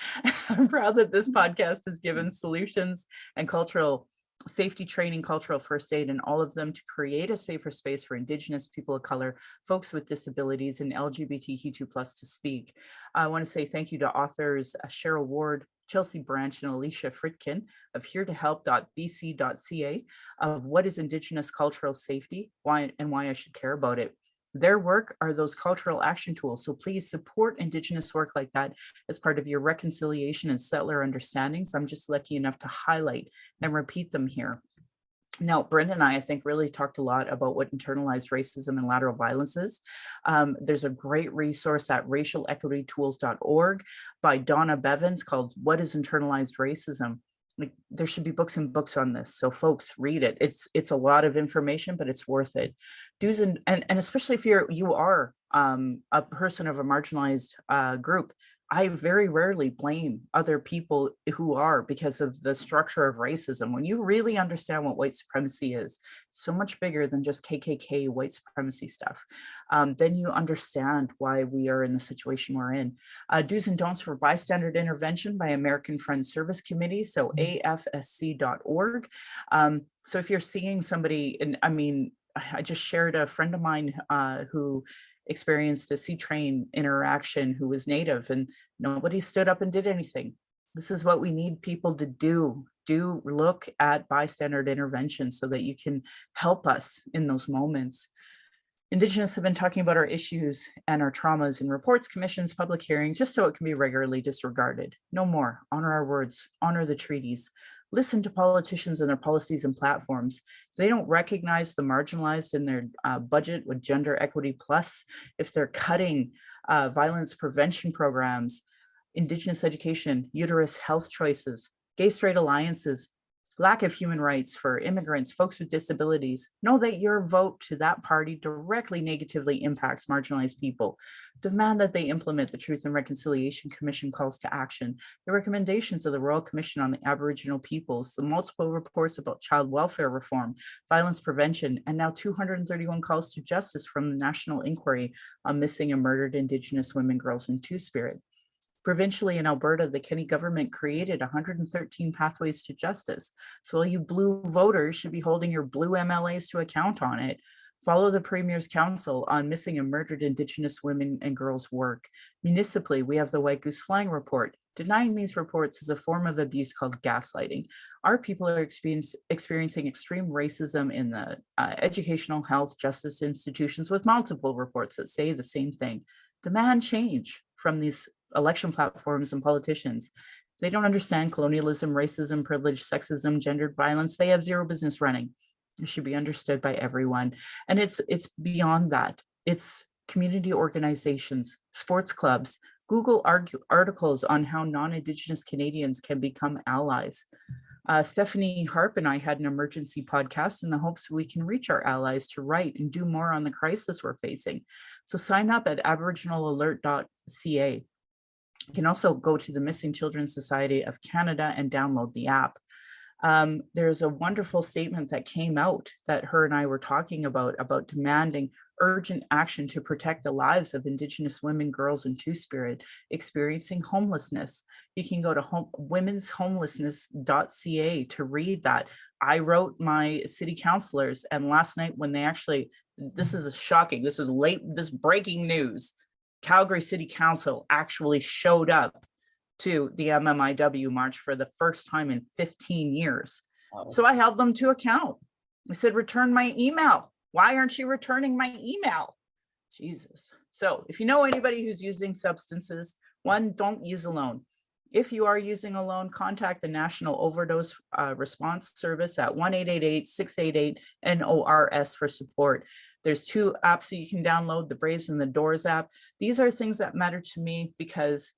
I'm proud that this podcast has given solutions and cultural safety training, cultural first aid, and all of them to create a safer space for Indigenous people of color, folks with disabilities, and LGBTQ2+ to speak. I want to say thank you to authors Cheryl Ward, Chelsea Branch, and Alicia Fritkin of heretohelp.bc.ca of what is Indigenous cultural safety, why I should care about it. Their work are those cultural action tools. So please support Indigenous work like that as part of your reconciliation and settler understandings. I'm just lucky enough to highlight and repeat them here. Now, Brenda and I think, really talked a lot about what internalized racism and lateral violence is. There's a great resource at racialequitytools.org by Donna Bevins called What is Internalized Racism? Like, there should be books and books on this. So folks, read it. It's a lot of information, but it's worth it. Do's and especially if you are a person of a marginalized group, I very rarely blame other people who are, because of the structure of racism. When you really understand what white supremacy is, so much bigger than just KKK white supremacy stuff, then you understand why we are in the situation we're in. Do's and don'ts for bystander intervention by American Friends Service Committee, so afsc.org. So if you're seeing somebody, and I mean, I just shared a friend of mine who experienced a C-train interaction who was Native, and nobody stood up and did anything. This is what we need people to do. Do look at bystander intervention so that you can help us in those moments. Indigenous have been talking about our issues and our traumas in reports, commissions, public hearings, just so it can be regularly disregarded. No more. Honor our words, honor the treaties. Listen to politicians and their policies and platforms. If they don't recognize the marginalized in their budget with Gender Equity Plus, if they're cutting violence prevention programs, Indigenous education, uterus health choices, gay straight alliances, lack of human rights for immigrants, folks with disabilities, know that your vote to that party directly negatively impacts marginalized people. Demand that they implement the Truth and Reconciliation Commission calls to action, the recommendations of the Royal Commission on the Aboriginal Peoples, the multiple reports about child welfare reform, violence prevention, and now 231 calls to justice from the National Inquiry on Missing and Murdered Indigenous Women, Girls, and Two-Spirit. Provincially in Alberta, the Kenney government created 113 pathways to justice. So all you blue voters should be holding your blue MLAs to account on it. Follow the Premier's Council on Missing and Murdered Indigenous Women and Girls work. Municipally, we have the White Goose Flying Report. Denying these reports is a form of abuse called gaslighting. Our people are experiencing extreme racism in the educational, health, justice institutions with multiple reports that say the same thing. Demand change from these election platforms and politicians. If they don't understand colonialism, racism, privilege, sexism, gendered violence, they have zero business running. It should be understood by everyone. And it's beyond that. It's community organizations, sports clubs. Google articles on how non-Indigenous Canadians can become allies. Stephanie Harp and I had an emergency podcast in the hopes we can reach our allies to write and do more on the crisis we're facing. So sign up at aboriginalalert.ca. You can also go to the Missing Children Society of Canada and download the app. There's a wonderful statement that came out that her and I were talking about demanding urgent action to protect the lives of Indigenous women, girls, and Two-Spirit experiencing homelessness. You can go to womenshomelessness.ca to read that. I wrote my city councilors, and last night when they actually, this is shocking, this is breaking news. Calgary City Council actually showed up to the MMIW march for the first time in 15 years. Oh. So I held them to account. I said, return my email. Why aren't you returning my email? Jesus. So if you know anybody who's using substances, one, don't use alone. If you are using alone, contact the National Overdose Response Service at 1-888-688-NORS for support. There's 2 apps that you can download, the Braves and the Doors app. These are things that matter to me because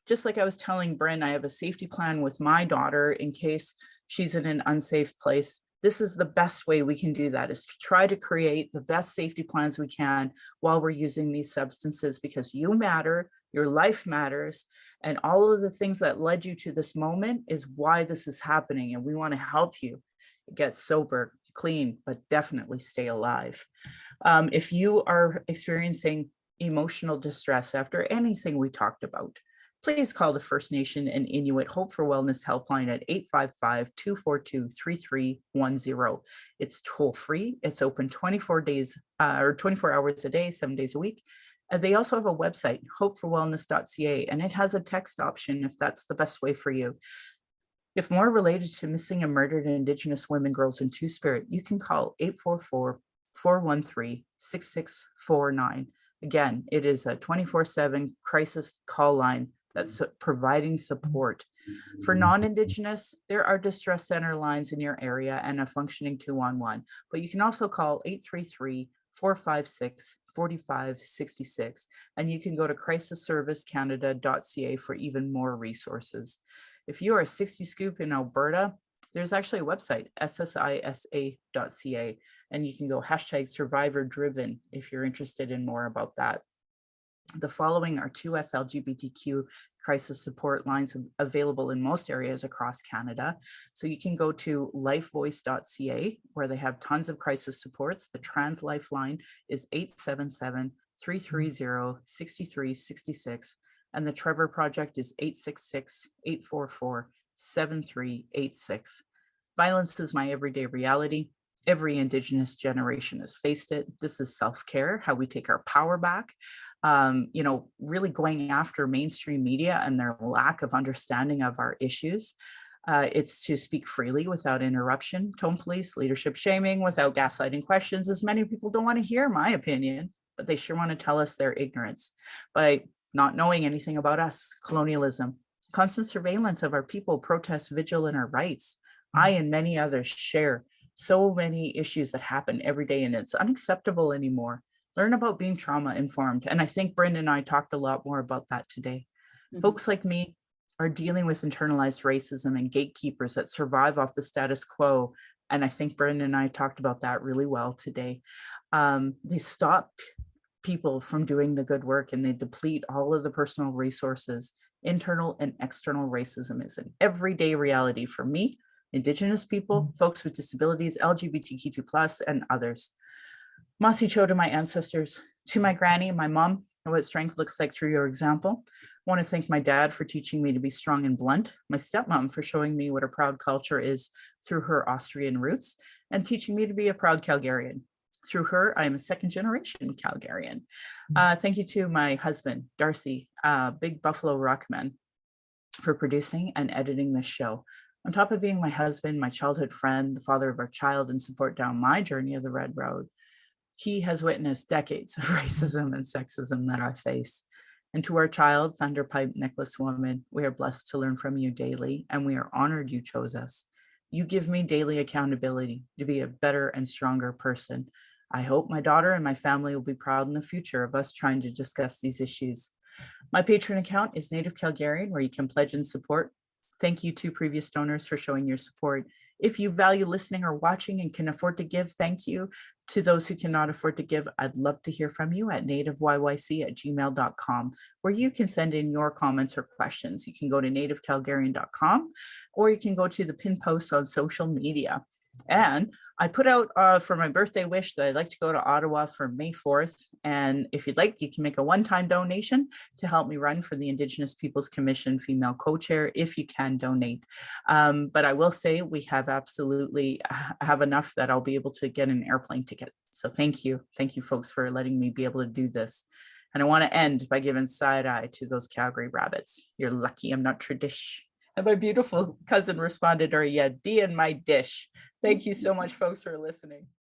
just like I was telling Bren, I have a safety plan with my daughter in case she's in an unsafe place. This is the best way we can do that, is to try to create the best safety plans we can while we're using these substances, because you matter, your life matters, and all of the things that led you to this moment is why this is happening. And we want to help you get sober, clean, but definitely stay alive. If you are experiencing emotional distress after anything we talked about, please call the First Nation and Inuit Hope for Wellness helpline at 855-242-3310. It's toll free. It's open 24 hours a day, 7 days a week. They also have a website, hopeforwellness.ca, and it has a text option if that's the best way for you. If more related to missing and murdered Indigenous women, girls, and Two-Spirit, you can call 844-413-6649. Again, it is a 24/7 crisis call line that's providing support. For non-Indigenous, there are distress center lines in your area and a functioning 211, but you can also call 833-456-4566, and you can go to crisisservicecanada.ca for even more resources. If you are a 60 Scoop in Alberta, there's actually a website, ssisa.ca, and you can go #survivor-driven if you're interested in more about that. The following are 2S LGBTQ crisis support lines available in most areas across Canada. So you can go to lifevoice.ca, where they have tons of crisis supports. The Trans Lifeline is 877-330-6366. And the Trevor Project is 866-844-7386. Violence is my everyday reality. Every Indigenous generation has faced it. This is self-care, how we take our power back. really going after mainstream media and their lack of understanding of our issues. It's to speak freely without interruption, tone police, leadership shaming, without gaslighting questions, as many people don't want to hear my opinion, but they sure want to tell us their ignorance by not knowing anything about us, colonialism, constant surveillance of our people, protests, vigil, and our rights. I and many others share so many issues that happen every day, and it's unacceptable anymore. Learn about being trauma informed. And I think Brendan and I talked a lot more about that today. Mhm. Folks like me are dealing with internalized racism and gatekeepers that survive off the status quo. And I think Brendan and I talked about that really well today. They stop people from doing the good work and they deplete all of the personal resources. Internal and external racism is an everyday reality for me, Indigenous people, folks with disabilities, LGBTQ2+, and others. Masi Cho to my ancestors, to my granny and my mom, and what strength looks like through your example. I want to thank my dad for teaching me to be strong and blunt, my stepmom for showing me what a proud culture is through her Austrian roots, and teaching me to be a proud Calgarian. Through her, I am a second generation Calgarian. Thank you to my husband, Darcy, Big Buffalo Rockman, for producing and editing this show. On top of being my husband, my childhood friend, the father of our child, and support down my journey of the Red Road, he has witnessed decades of racism and sexism that I face. And to our child, Thunderpipe Necklace Woman, we are blessed to learn from you daily, and we are honored you chose us. You give me daily accountability to be a better and stronger person. I hope my daughter and my family will be proud in the future of us trying to discuss these issues. My Patreon account is Native Calgarian, where you can pledge and support. Thank you to previous donors for showing your support. If you value listening or watching and can afford to give, thank you. To those who cannot afford to give, I'd love to hear from you at nativeyyc@gmail.com, where you can send in your comments or questions. You can go to nativecalgarian.com, or you can go to the pin post on social media. And I put out for my birthday wish that I'd like to go to Ottawa for May 4th. And if you'd like, you can make a one-time donation to help me run for the Indigenous Peoples Commission female co-chair if you can donate. But I will say we have absolutely have enough that I'll be able to get an airplane ticket. So thank you. Thank you folks for letting me be able to do this. And I want to end by giving side eye to those Calgary rabbits. You're lucky I'm not tradish. And my beautiful cousin responded, or yeah, D in my dish. Thank you so much, folks, for listening.